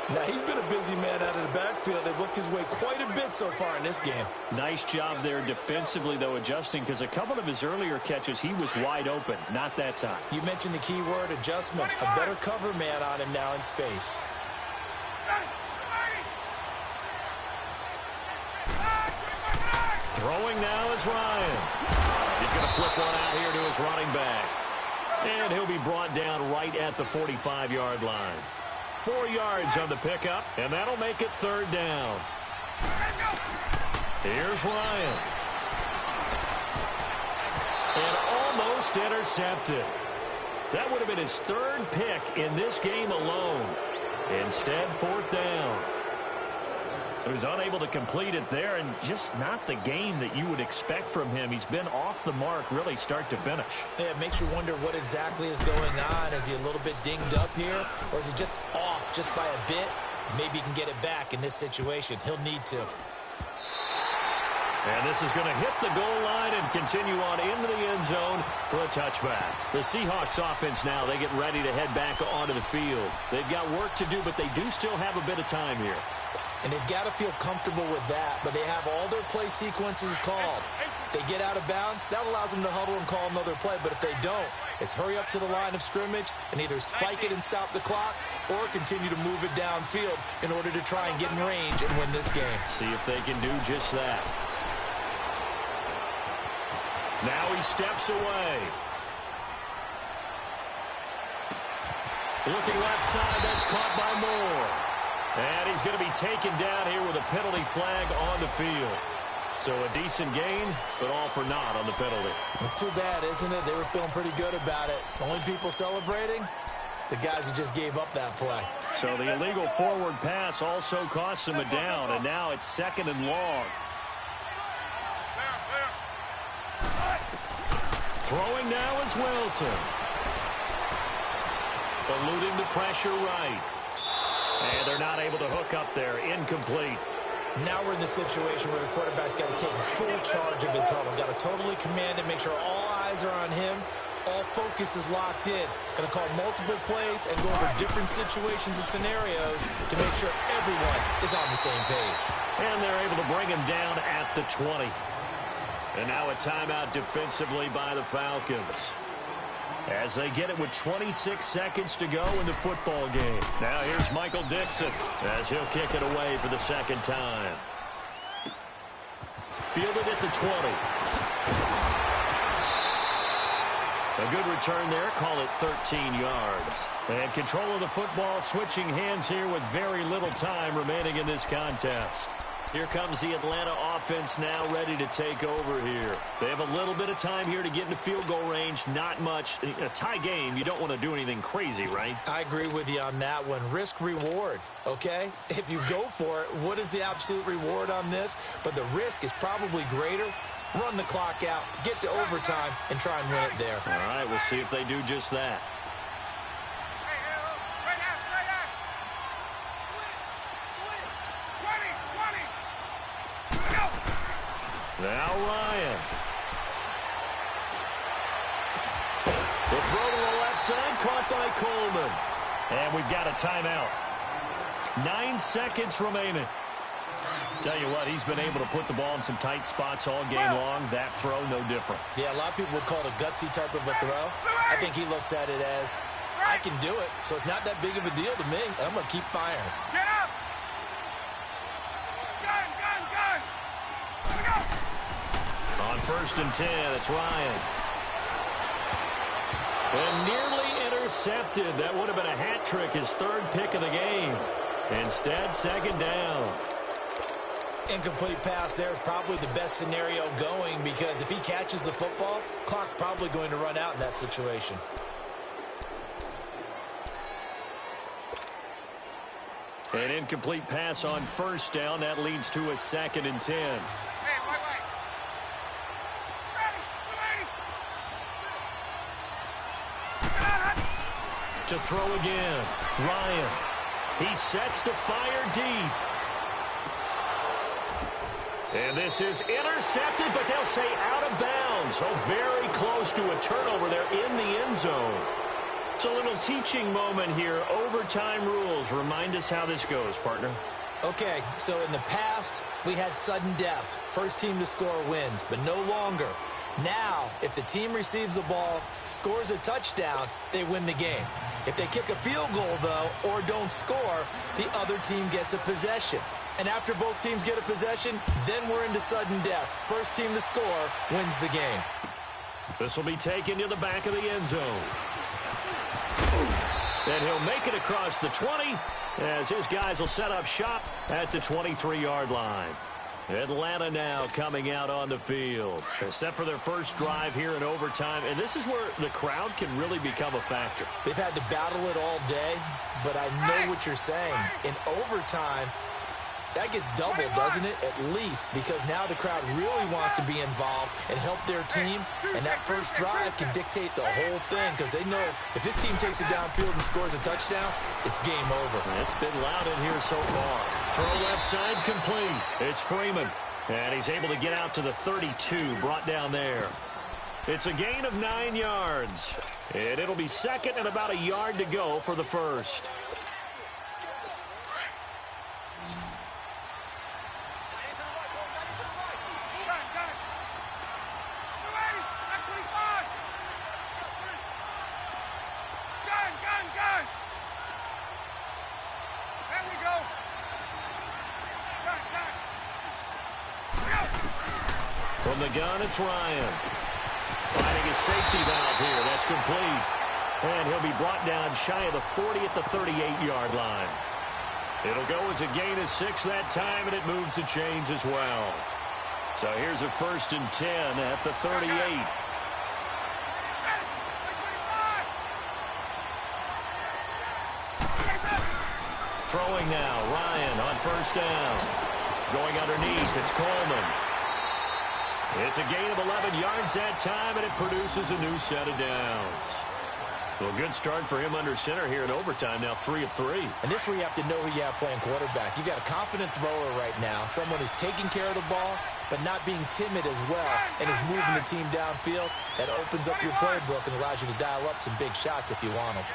Now, he's been a busy man out of the backfield. They've looked his way quite a bit so far in this game. Nice job there defensively, though, adjusting, because a couple of his earlier catches, he was wide open. Not that time. You mentioned the key word, adjustment. A better cover man on him now in space. Throwing now is Ryan. He's going to flip one out here to his running back. And he'll be brought down right at the 45-yard line. 4 yards on the pickup, and that'll make it 3rd down. Here's Ryan. And almost intercepted. That would have been his 3rd pick in this game alone. Instead, 4th down. So he's unable to complete it there, and just not the game that you would expect from him. He's been off the mark really start to finish. Yeah, it makes you wonder what exactly is going on. Is he a little bit dinged up here, or is he just off just by a bit? Maybe he can get it back in this situation. He'll need to. And this is going to hit the goal line and continue on into the end zone for a touchback. The Seahawks offense now, they get ready to head back onto the field. They've got work to do, but they do still have a bit of time here. And they've got to feel comfortable with that, but they have all their play sequences called. If they get out of bounds, that allows them to huddle and call another play, but if they don't, it's hurry up to the line of scrimmage and either spike it and stop the clock or continue to move it downfield in order to try and get in range and win this game. See if they can do just that. Now he steps away. Looking left side, that's caught by Moore. And he's going to be taken down here with a penalty flag on the field. So a decent gain, but all for naught on the penalty. It's too bad, isn't it? They were feeling pretty good about it. The only people celebrating, the guys who just gave up that play. So the illegal forward pass also costs him a down, and now it's 2nd and long. Throwing now is Wilson. Eluding the pressure right. And they're not able to hook up there. Incomplete. Now we're in the situation where the quarterback's got to take full charge of his huddle. Got to totally command it, make sure all eyes are on him, All focus is locked in. Going to call multiple plays and go over different situations and scenarios to make sure everyone is on the same page. And they're able to bring him down at the 20. And now a timeout defensively by the Falcons, as they get it with 26 seconds to go in the football game. Now here's Michael Dixon as he'll kick it away for the second time. Fielded at the 20. A good return there. Call it 13 yards. And control of the football, switching hands here with very little time remaining in this contest. Here comes the Atlanta offense now ready to take over here. They have a little bit of time here to get into field goal range. Not much. A tie game, you don't want to do anything crazy, right? I agree with you on that one. Risk reward, okay? If you go for it, what is the absolute reward on this? But the risk is probably greater. Run the clock out, get to overtime, and try and win it there. All right, we'll see if they do just that. Now Ryan. The throw to the left side, caught by Coleman. And we've got a timeout. 9 seconds remaining. Tell you what, he's been able to put the ball in some tight spots all game long. That throw, no different. Yeah, a lot of people would call it a gutsy type of a throw. I think he looks at it as, I can do it, so it's not that big of a deal to me, and I'm going to keep firing. Get up! Gun! Here we go! On 1st and 10, it's Ryan. And nearly intercepted. That would have been a hat trick, his 3rd pick of the game. Instead, 2nd down. Incomplete pass there is probably the best scenario going, because if he catches the football, clock's probably going to run out in that situation. An incomplete pass on 1st down. That leads to a 2nd and 10. Hey, wait. Ready! To throw again, Ryan. He sets to fire deep. And this is intercepted, but they'll say out of bounds. Oh, very close to a turnover there in the end zone. It's a little teaching moment here. Overtime rules. Remind us how this goes, partner. Okay, so in the past, we had sudden death. First team to score wins, but no longer. Now, if the team receives the ball, scores a touchdown, they win the game. If they kick a field goal, though, or don't score, the other team gets a possession. And after both teams get a possession, then we're into sudden death. First team to score wins the game. This will be taken to the back of the end zone. And he'll make it across the 20 as his guys will set up shop at the 23-yard line. Atlanta now coming out on the field. Set for their first drive here in overtime. And this is where the crowd can really become a factor. They've had to battle it all day, but I know what you're saying. In overtime, that gets doubled, doesn't it? At least, because now the crowd really wants to be involved and help their team, and that first drive can dictate the whole thing, because they know if this team takes it downfield and scores a touchdown, it's game over. It's been loud in here so far. Throw left side complete. It's Freeman, and he's able to get out to the 32, brought down there. It's a gain of 9 yards, and it'll be 2nd and about a yard to go for the first. From the gun, it's Ryan. Finding his safety valve here. That's complete. And he'll be brought down shy of the 40 at the 38-yard line. It'll go as a gain of 6 that time, and it moves the chains as well. So here's a 1st and 10 at the 38. Throwing now, Ryan on 1st down. Going underneath, it's Coleman. It's a gain of 11 yards that time, and it produces a new set of downs. Well, good start for him under center here in overtime. Now 3 of 3. And this is where you have to know who you have playing quarterback. You've got a confident thrower right now, someone who's taking care of the ball, but not being timid as well, and is moving the team downfield. That opens up your playbook and allows you to dial up some big shots if you want them.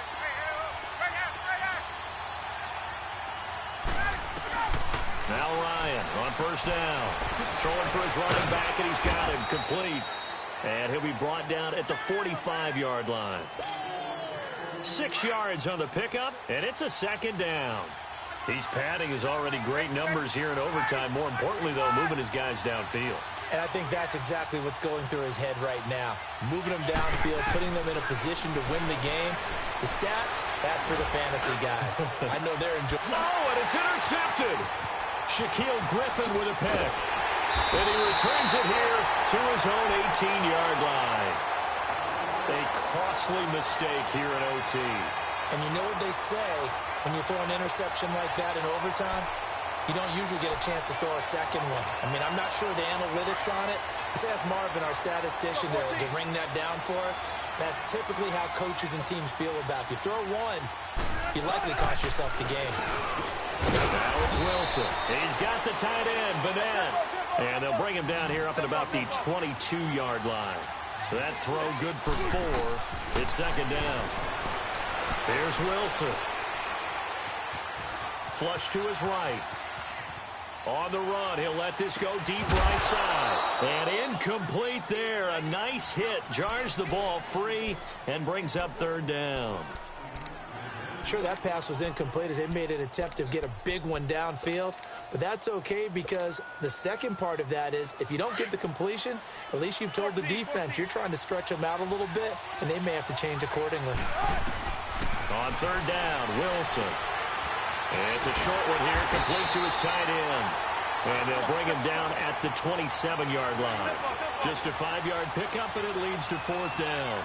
Now Ryan on first down. Throwing for his running back, and he's got him complete. And he'll be brought down at the 45-yard line. 6 yards on the pickup, and it's a second down. He's padding his already great numbers here in overtime. More importantly, though, moving his guys downfield. And I think that's exactly what's going through his head right now. Moving them downfield, putting them in a position to win the game. The stats, that's for the fantasy guys. I know they're enjoying. Oh, and it's intercepted. Shaquille Griffin with a pick. And he returns it here to his own 18-yard line. A costly mistake here in OT. And you know what they say, when you throw an interception like that in overtime, you don't usually get a chance to throw a second one. I mean, I'm not sure the analytics on it. Let's ask Marvin, our statistician, to ring that down for us. That's typically how coaches and teams feel about you. Throw one, you likely cost yourself the game. Now it's Wilson. He's got the tight end, Vanette. And they'll bring him down here up at about the 22-yard line. That throw good for 4. It's second down. Here's Wilson. Flush to his right. On the run, he'll let this go deep right side. And incomplete there. A nice hit. Jars the ball free and brings up third down. Sure, that pass was incomplete as they made an attempt to get a big one downfield. But that's okay because the second part of that is if you don't get the completion, at least you've told the defense you're trying to stretch them out a little bit, and they may have to change accordingly. On third down, Wilson. And it's a short one here, complete to his tight end. And they'll bring him down at the 27-yard line. Just a 5-yard pickup, and it leads to fourth down.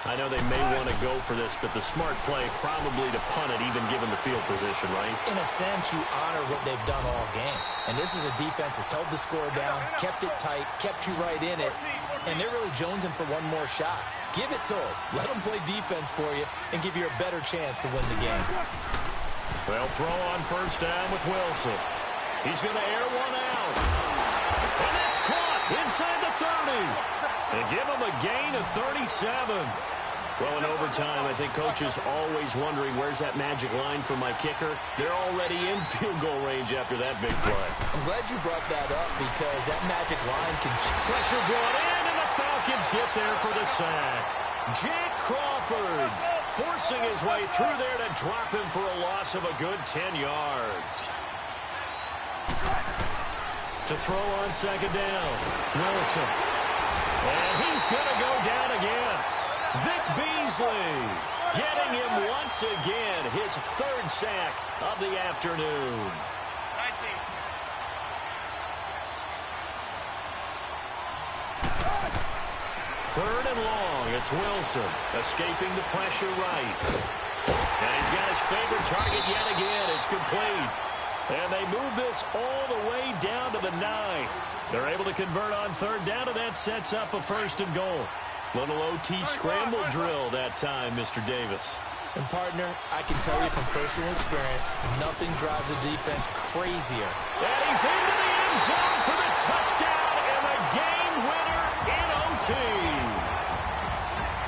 I know they may want to go for this, but the smart play probably to punt it, even given the field position, right? In a sense, you honor what they've done all game. And this is a defense that's held the score down, kept it tight, kept you right in it, and they're really jonesing for one more shot. Give it to them. Let them play defense for you and give you a better chance to win the game. They'll throw on first down with Wilson. He's going to air one out. And that's caught inside the 30. And give him a gain of 37. Well, in overtime, I think coaches always wondering where's that magic line for my kicker. They're already in field goal range after that big play. I'm glad you brought that up because that magic line can... Pressure brought in, and the Falcons get there for the sack. Jack Crawford forcing his way through there to drop him for a loss of a good 10 yards. To throw on second down, Wilson. And he's going to go down again. Vic Beasley getting him once again, his third sack of the afternoon. 19. Third and long, it's Wilson escaping the pressure right. And he's got his favorite target yet again. It's complete. And they move this all the way down to the 9. They're able to convert on third down, and that sets up a first and goal. Little OT scramble drill that time, Mr. Davis. And, partner, I can tell you from personal experience, nothing drives a defense crazier. And he's into the end zone for the touchdown and the game winner in OT.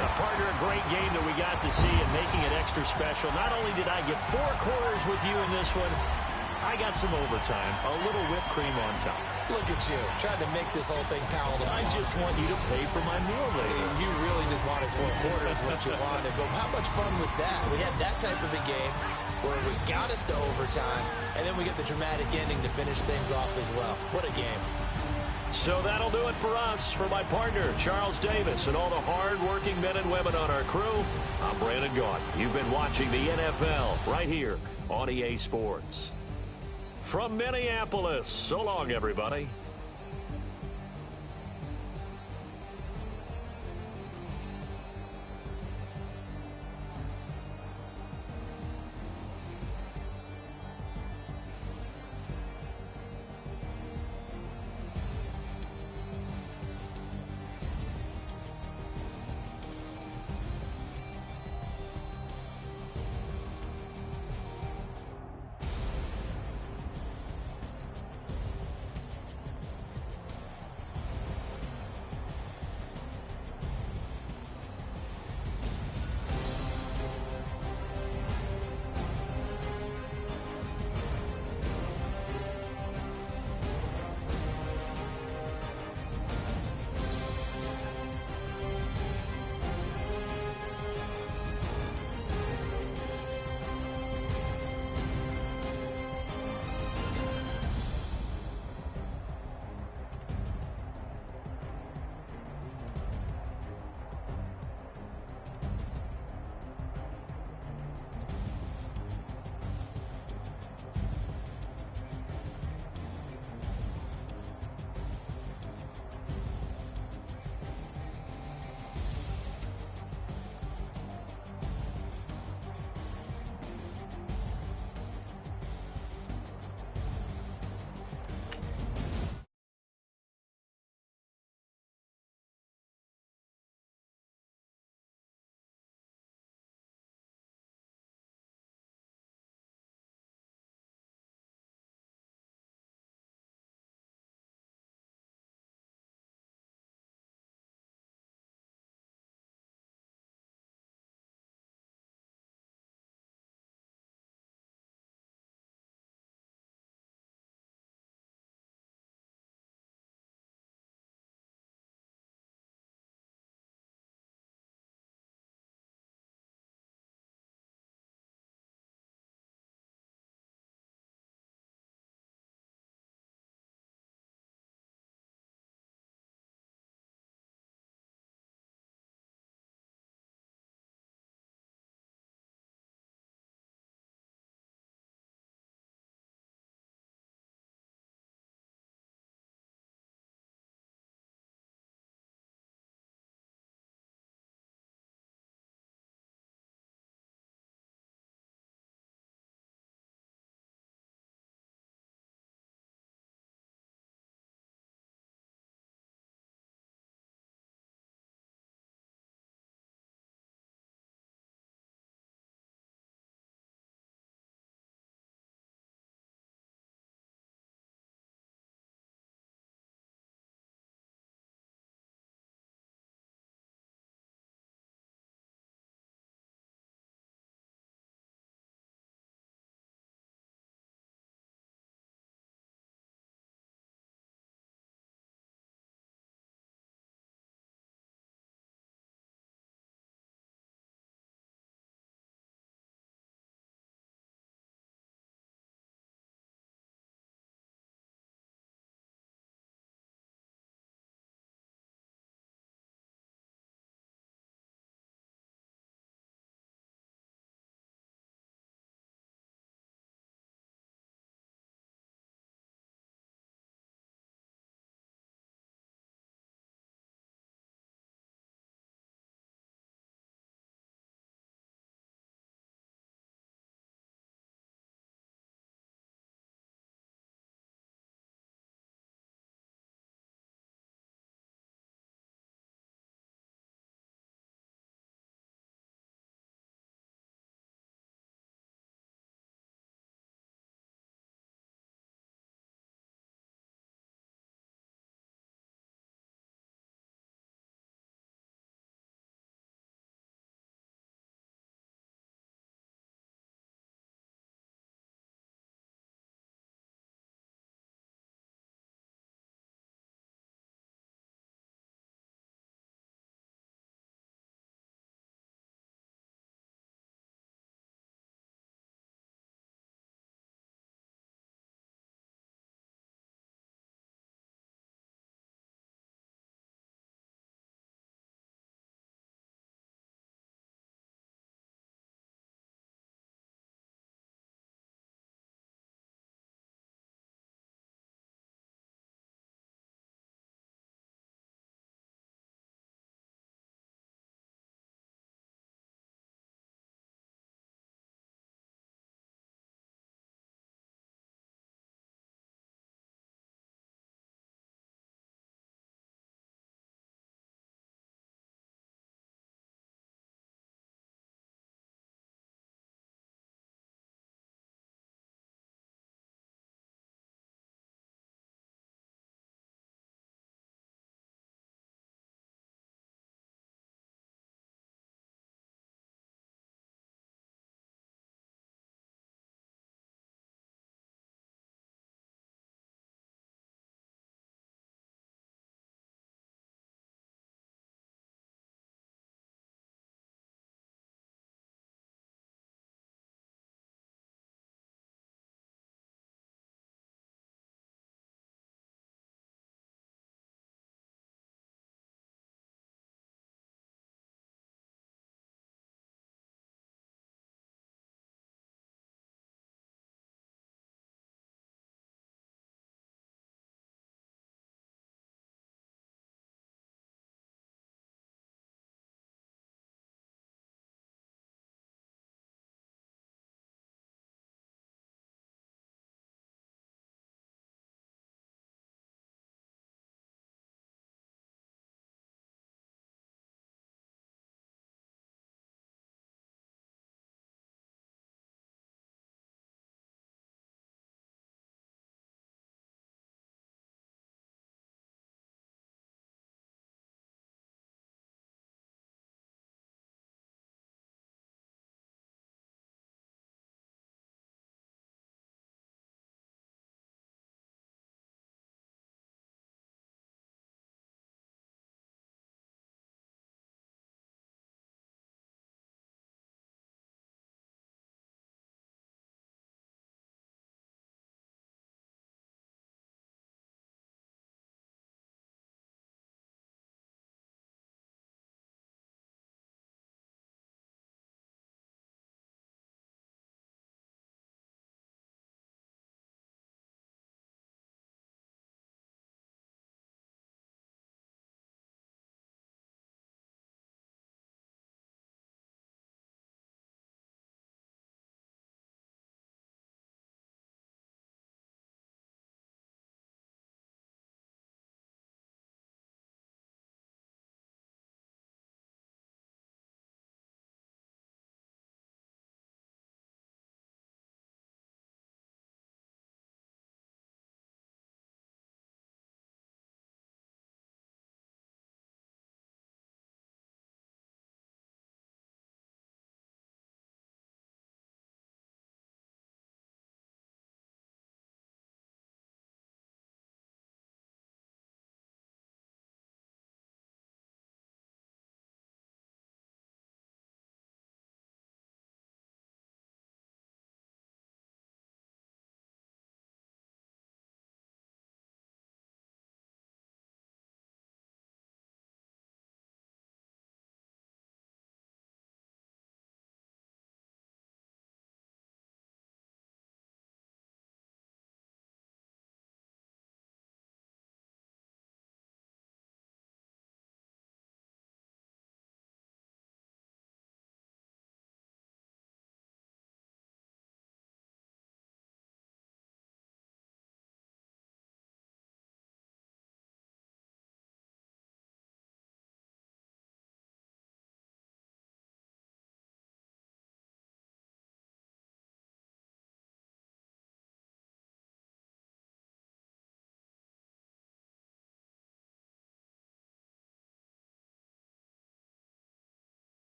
Now, partner, a great game that we got to see and making it extra special. Not only did I get 4 quarters with you in this one, I got some overtime, a little whipped cream on top. Look at you, trying to make this whole thing palatable. I just want you to pay for my meal later. You really just wanted 4 quarters, what you wanted. But how much fun was that? We had that type of a game where we got us to overtime, and then we get the dramatic ending to finish things off as well. What a game. So that'll do it for us. For my partner, Charles Davis, and all the hard-working men and women on our crew, I'm Brandon Gaudin. You've been watching the NFL right here on EA Sports. From Minneapolis, so long, everybody.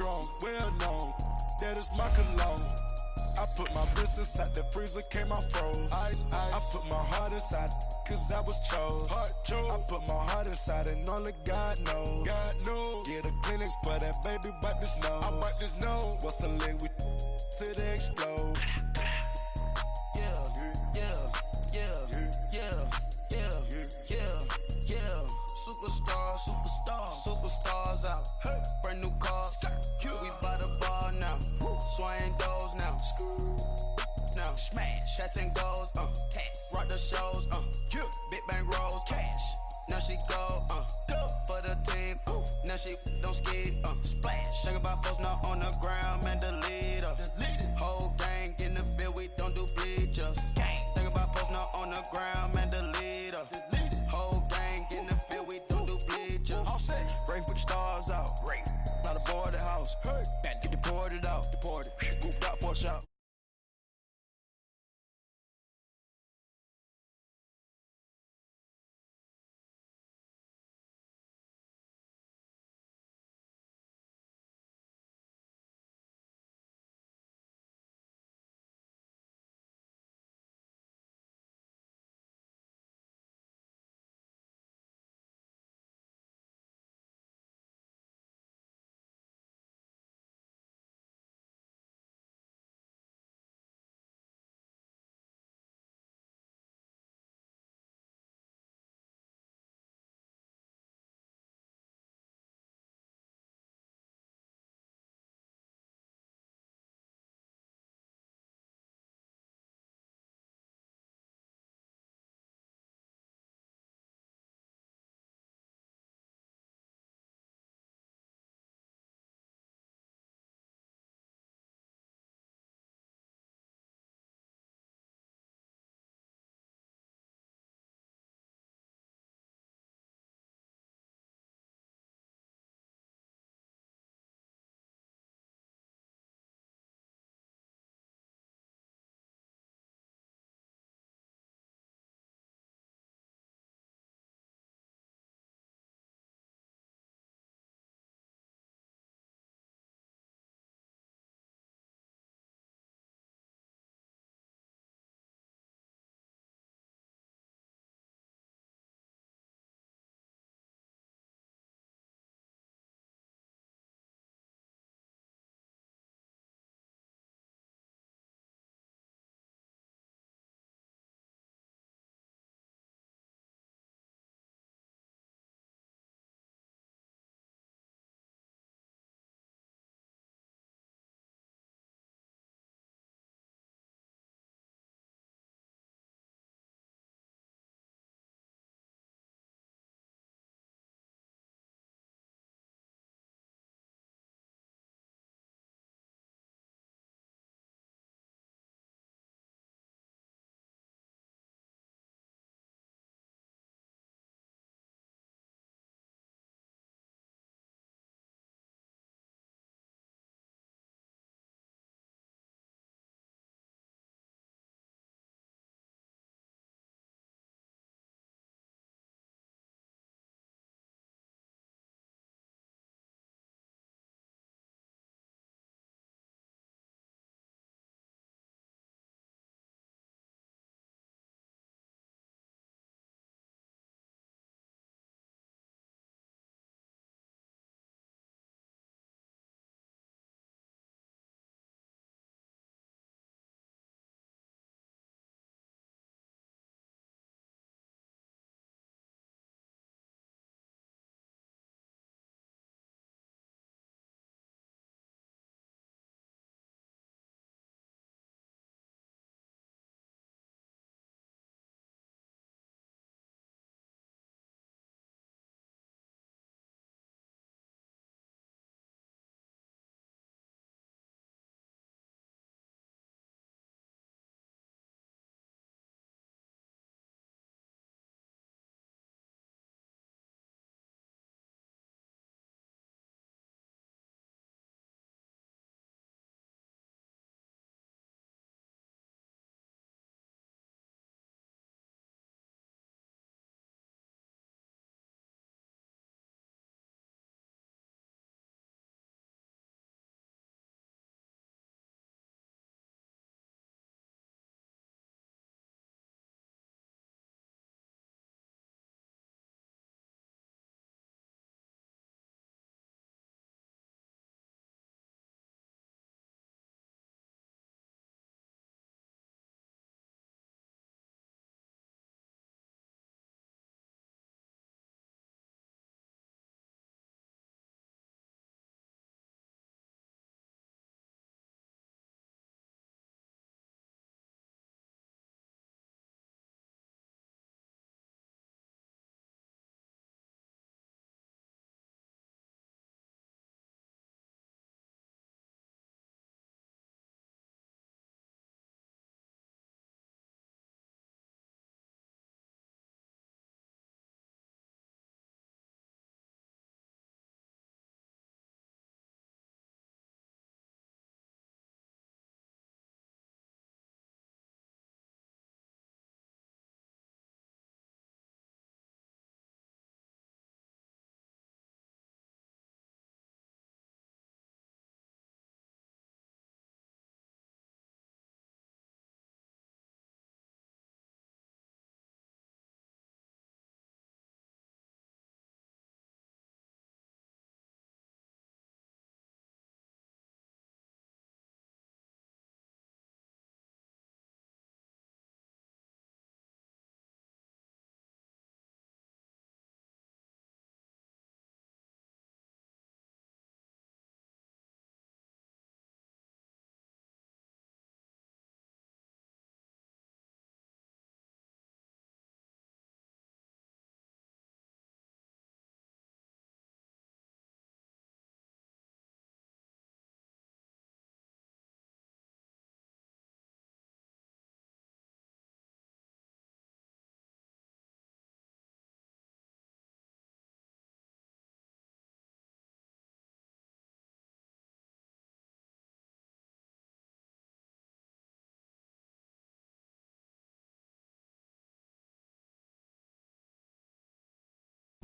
strong, well known. That is my cologne. I put my wrist inside the freezer, came out froze. Ice, ice. I put my heart inside, cause I was chose. I put my heart inside, and only God knows. God knows. Yeah, the clinics, but that baby wipe this nose. I wipe this nose. What's a lick with till they explode? Superstars out. Brand new cars. We by the bar now. Swaying doors now. Now smash. Shots and goals. Tax. Rock the shows. Big bang rolls. Cash. Now she go. For the team. Now she don't ski. Splash. Think about post now on the ground. Man, delete her. Whole gang in the field. We don't do bleachers. Think about post now on the ground. Man, delete her. Whole gang in the field. We don't do bleachers. Race with the stars out. Not a boarded house. Get deported out. Moved out for a shot.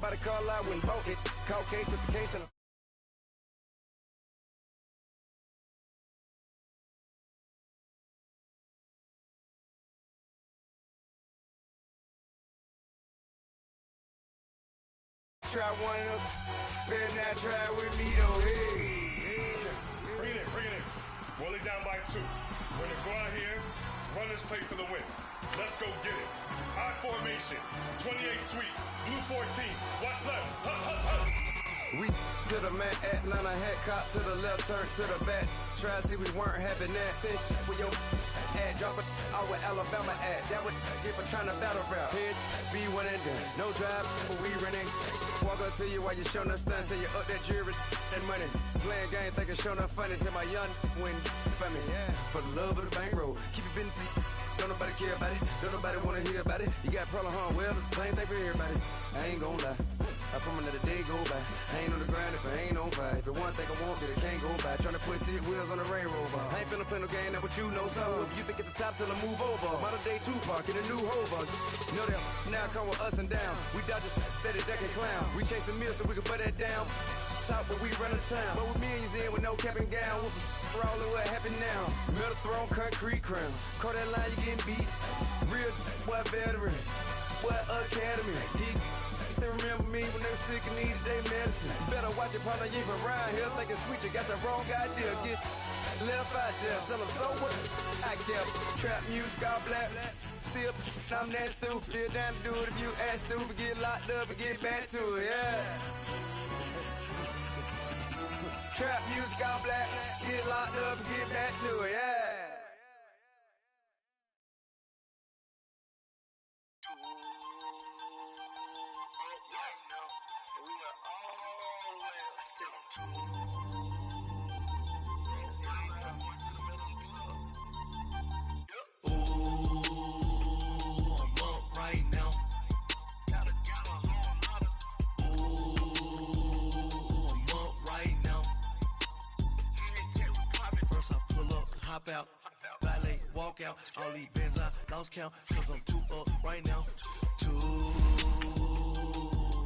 By the car lot when boat it. Call case at the case and try one of those. Better not try with me though. Hey. Bring it in. Roll it down by 2. We're gonna go out here, run this play for the win. Let's go get it. High formation, 28 sweeps, blue 14. Watch left. We to the man, Atlanta hat cop to the left, turn to the back. Try to see we weren't having that. Sit with your ad, drop it out with Alabama ad. That would get for trying to battle rap. Head, be one and done. No drive, but we running. Walk up to you while you showing us stun till you up that jury and money. Playing game, thinking showing up funny till my young win for me. Yeah, for the love of the bankroll. Keep it been to you. Don't nobody care about it. Don't nobody wanna hear about it. You got problem, huh? Well, it's the same thing for everybody. I ain't gonna lie. I promise that a day go by. I ain't on the grind if I ain't on fire. If it one thing I want, then it can't go by. Trying to put 6 wheels on the Range Rover. I ain't finna play no game, that what you know. So if you think at the top till I move over. Model day Tupac in a new Hova. Know that now come with us and down. We dodge it, steady ducking clown. We chasing meals so we can put that down. Top, but we run the town. But with millions in with no cap and gown. We're all in what happened now. Metal throne, concrete crown. Call that line, you getting beat. Real boy veteran. Boy academy. He still remember me when they were sick and needed their medicine. Better watch it, partner, you ain't from around here. Thinking sweet, you got the wrong idea. Get left out there. Tell them so what? I kept trap music all black. Still, I'm that stupid. Still down to do it if you act stupid. Get locked up and get back to it, yeah. Trap music all black. Get locked up and get back to it, yeah. Hop out, valet, walk out, all these bands I lost count, cause I'm too up right now, too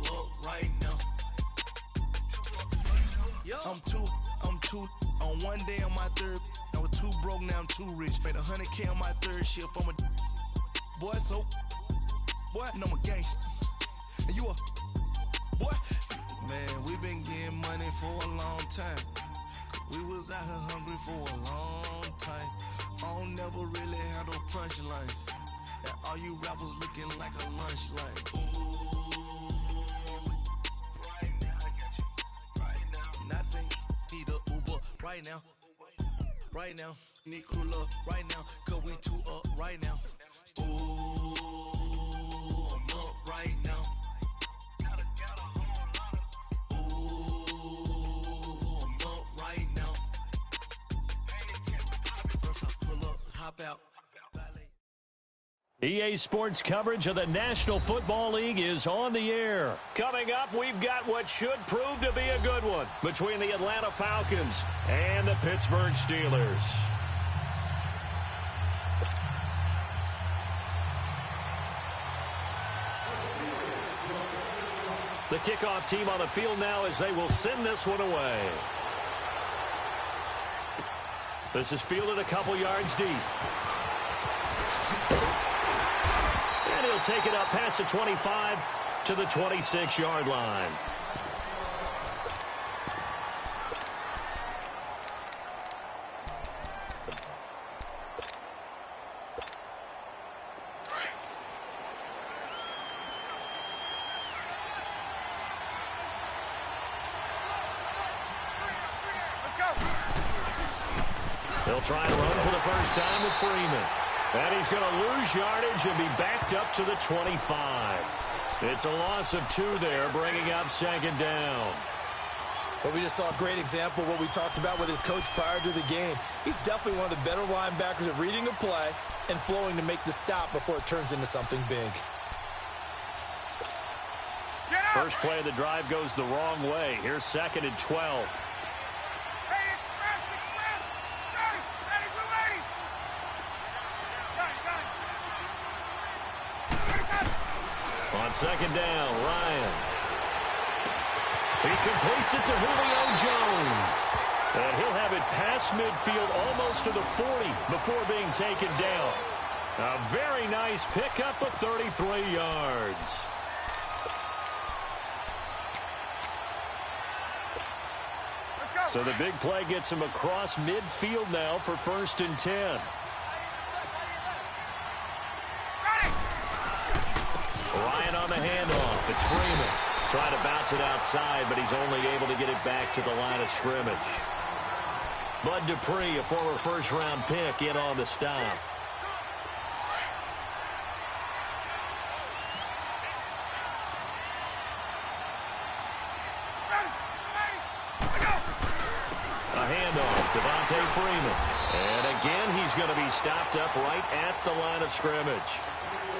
up right now. I'm too, on one day on my third, I was too broke, now I'm too rich. Made 100K on my third shift, I'm a boy, so, boy, and I'm a gangster, and you a, boy, man, we been getting money for a long time. We was out here hungry for a long time. I don't never really have no punchlines. And all you rappers looking like a lunch line. Right now, I got you. Right now. Nothing, need a Uber right now. Right now, need crew love right now. Cause we too up right now. Ooh, I'm up right now. Out. EA Sports coverage of the National Football League is on the air. Coming up, we've got what should prove to be a good one between the Atlanta Falcons and the Pittsburgh Steelers. The kickoff team on the field now as they will send this one away. This is fielded a couple yards deep. And he'll take it up past the 25 to the 26-yard line. They'll try and run for the first time with Freeman. And he's going to lose yardage and be backed up to the 25. It's a loss of 2 there, bringing up second down. But we just saw a great example of what we talked about with his coach prior to the game. He's definitely one of the better linebackers at reading a play and flowing to make the stop before it turns into something big. First play of the drive goes the wrong way. Here's 2nd and 12. On second down, Ryan. He completes it to Julio Jones. And he'll have it past midfield almost to the 40 before being taken down. A very nice pickup of 33 yards. Let's go. So the big play gets him across midfield now for 1st and 10. Ryan on the handoff. It's Freeman. Trying to bounce it outside, but he's only able to get it back to the line of scrimmage. Bud Dupree, a former first-round pick, in on the stop. A handoff, Devontae Freeman. And again, he's going to be stopped up right at the line of scrimmage.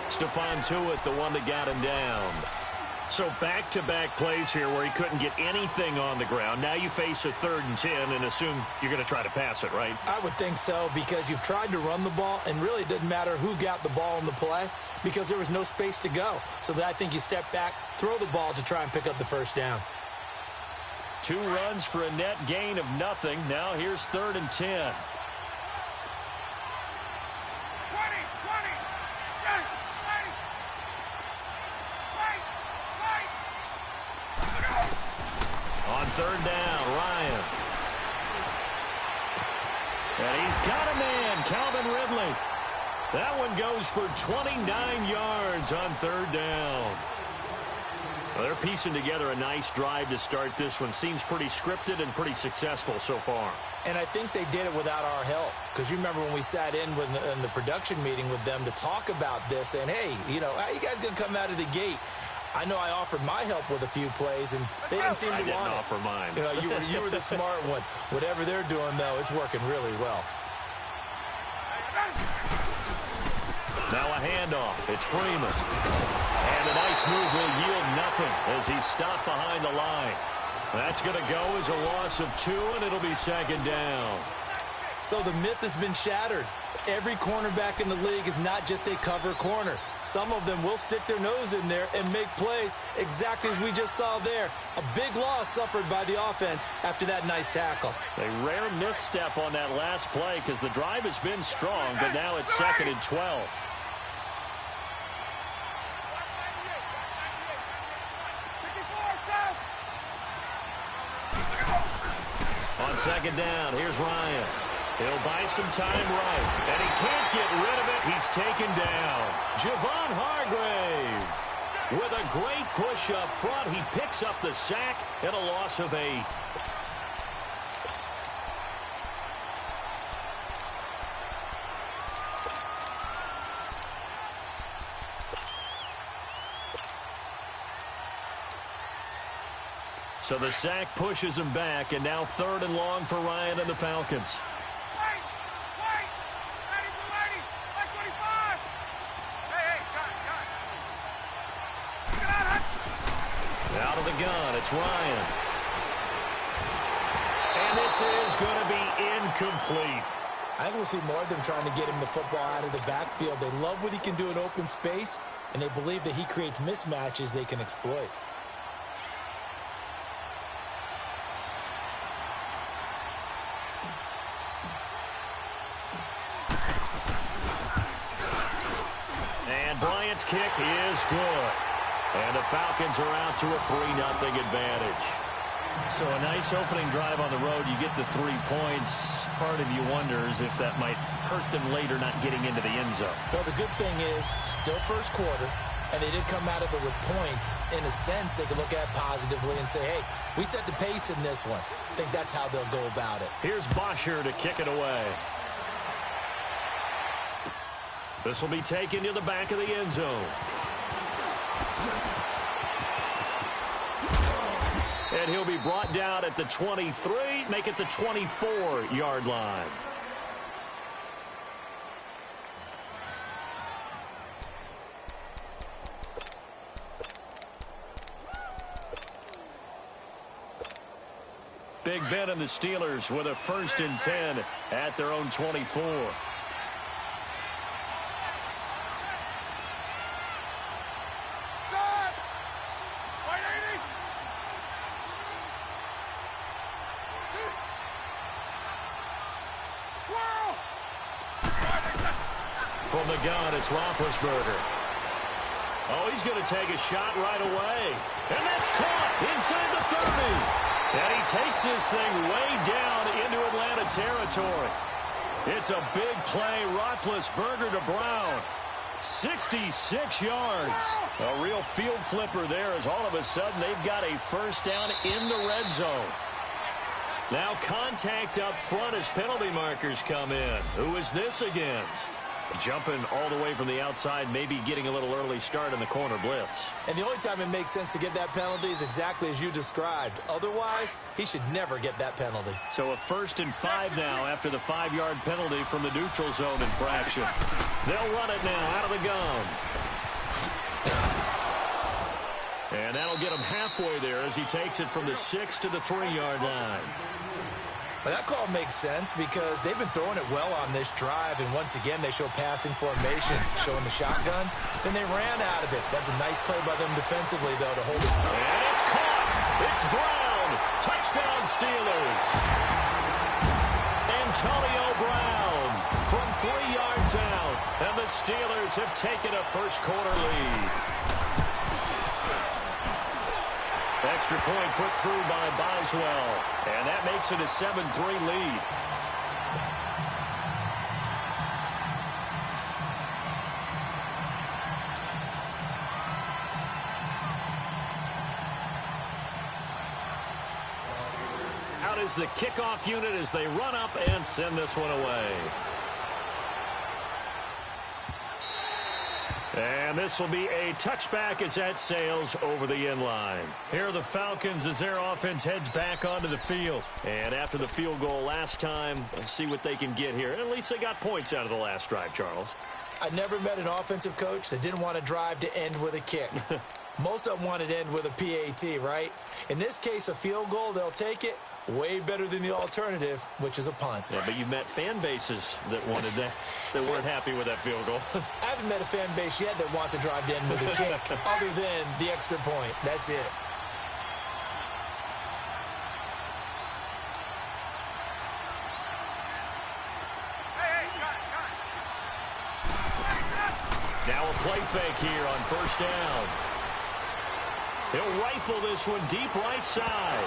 Stephon Tuitt, the one that got him down. So back-to-back plays here where he couldn't get anything on the ground. Now you face a 3rd and 10 and assume you're going to try to pass it, right? I would think so, because you've tried to run the ball, and really it doesn't matter who got the ball in the play because there was no space to go. So I think you step back, throw the ball to try and pick up the 1st down. 2 runs for a net gain of nothing. Now here's 3rd and 10. On 3rd down, Ryan. And he's got a man, Calvin Ridley. That one goes for 29 yards on 3rd down. Well, they're piecing together a nice drive to start this one. Seems pretty scripted and pretty successful so far. And I think they did it without our help. Because you remember when we sat in the production meeting with them to talk about this, and hey, you know, how you guys going to come out of the gate? I know I offered my help with a few plays, and they didn't seem to want it. I didn't offer mine. You know, you were the smart one. Whatever they're doing, though, it's working really well. Now a handoff. It's Freeman. And a nice move will yield nothing as he's stopped behind the line. That's going to go as a loss of 2, and it'll be 2nd down. So the myth has been shattered. Every cornerback in the league is not just a cover corner. Some of them will stick their nose in there and make plays exactly as we just saw there. A big loss suffered by the offense after that nice tackle. A rare misstep on that last play because the drive has been strong, but now it's 2nd and 12. On 2nd down, here's Ryan. He'll buy some time right, and he can't get rid of it. He's taken down. Javon Hargrave with a great push up front. He picks up the sack and a loss of 8. So the sack pushes him back, and now 3rd and long for Ryan and the Falcons. Out of the gun, it's Ryan. And this is going to be incomplete. I think we'll see more of them trying to get him the football out of the backfield. They love what he can do in open space, and they believe that he creates mismatches they can exploit. And Bryant's kick is good. And the Falcons are out to a 3-0 advantage. So a nice opening drive on the road. You get the 3 points. Part of you wonders if that might hurt them later not getting into the end zone. Well, the good thing is, still first quarter, and they did come out of it with points. In a sense, they could look at it positively and say, hey, we set the pace in this one. I think that's how they'll go about it. Here's Bosher to kick it away. This will be taken to the back of the end zone. And he'll be brought down at the 23, make it the 24-yard line. Big Ben and the Steelers with a 1st and 10 at their own 24. From the gun, it's Roethlisberger. Oh, he's going to take a shot right away. And that's caught inside the 30. And he takes this thing way down into Atlanta territory. It's a big play. Roethlisberger to Brown. 66 yards. A real field flipper there as all of a sudden they've got a first down in the red zone. Now contact up front as penalty markers come in. Who is this against? Jumping all the way from the outside, maybe getting a little early start in the corner blitz. And the only time it makes sense to get that penalty is exactly as you described. Otherwise, he should never get that penalty. So a 1st and 5 now after the 5-yard penalty from the neutral zone infraction. They'll run it now out of the gun. And that'll get him halfway there as he takes it from the 6 to the 3-yard line. Well, that call makes sense because they've been throwing it well on this drive, and once again they show passing formation, showing the shotgun. Then they ran out of it. That's a nice play by them defensively, though, to hold it. And it's caught. It's Brown. Touchdown Steelers. Antonio Brown from 3 yards out, and the Steelers have taken a first-quarter lead. Extra point put through by Boswell. And that makes it a 7-3 lead. Out is the kickoff unit as they run up and send this one away. And this will be a touchback as that sails over the end line. Here are the Falcons as their offense heads back onto the field. And after the field goal last time, let's see what they can get here. At least they got points out of the last drive, Charles. I never met an offensive coach that didn't want to drive to end with a kick. Most of them wanted to end with a PAT, right? In this case, a field goal, they'll take it. Way better than the alternative, which is a punt. Yeah, but you met fan bases that wanted that, that weren't happy with that field goal. I haven't met a fan base yet that wants to drive to end with a kick, other than the extra point. That's it. Now a play fake here on first down. He'll rifle this one deep right side.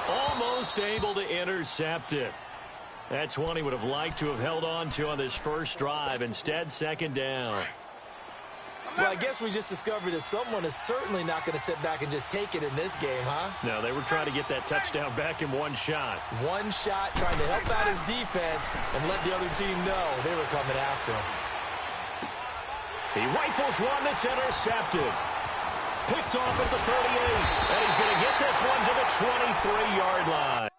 Almost able to intercept it. That's one he would have liked to have held on to on this first drive. Instead, second down. Well, I guess we just discovered that someone is certainly not going to sit back and just take it in this game, huh? No, they were trying to get that touchdown back in one shot. One shot, trying to help out his defense and let the other team know they were coming after him. He rifles one that's intercepted. Picked off at the 38, and he's going to get this one to the 23-yard line.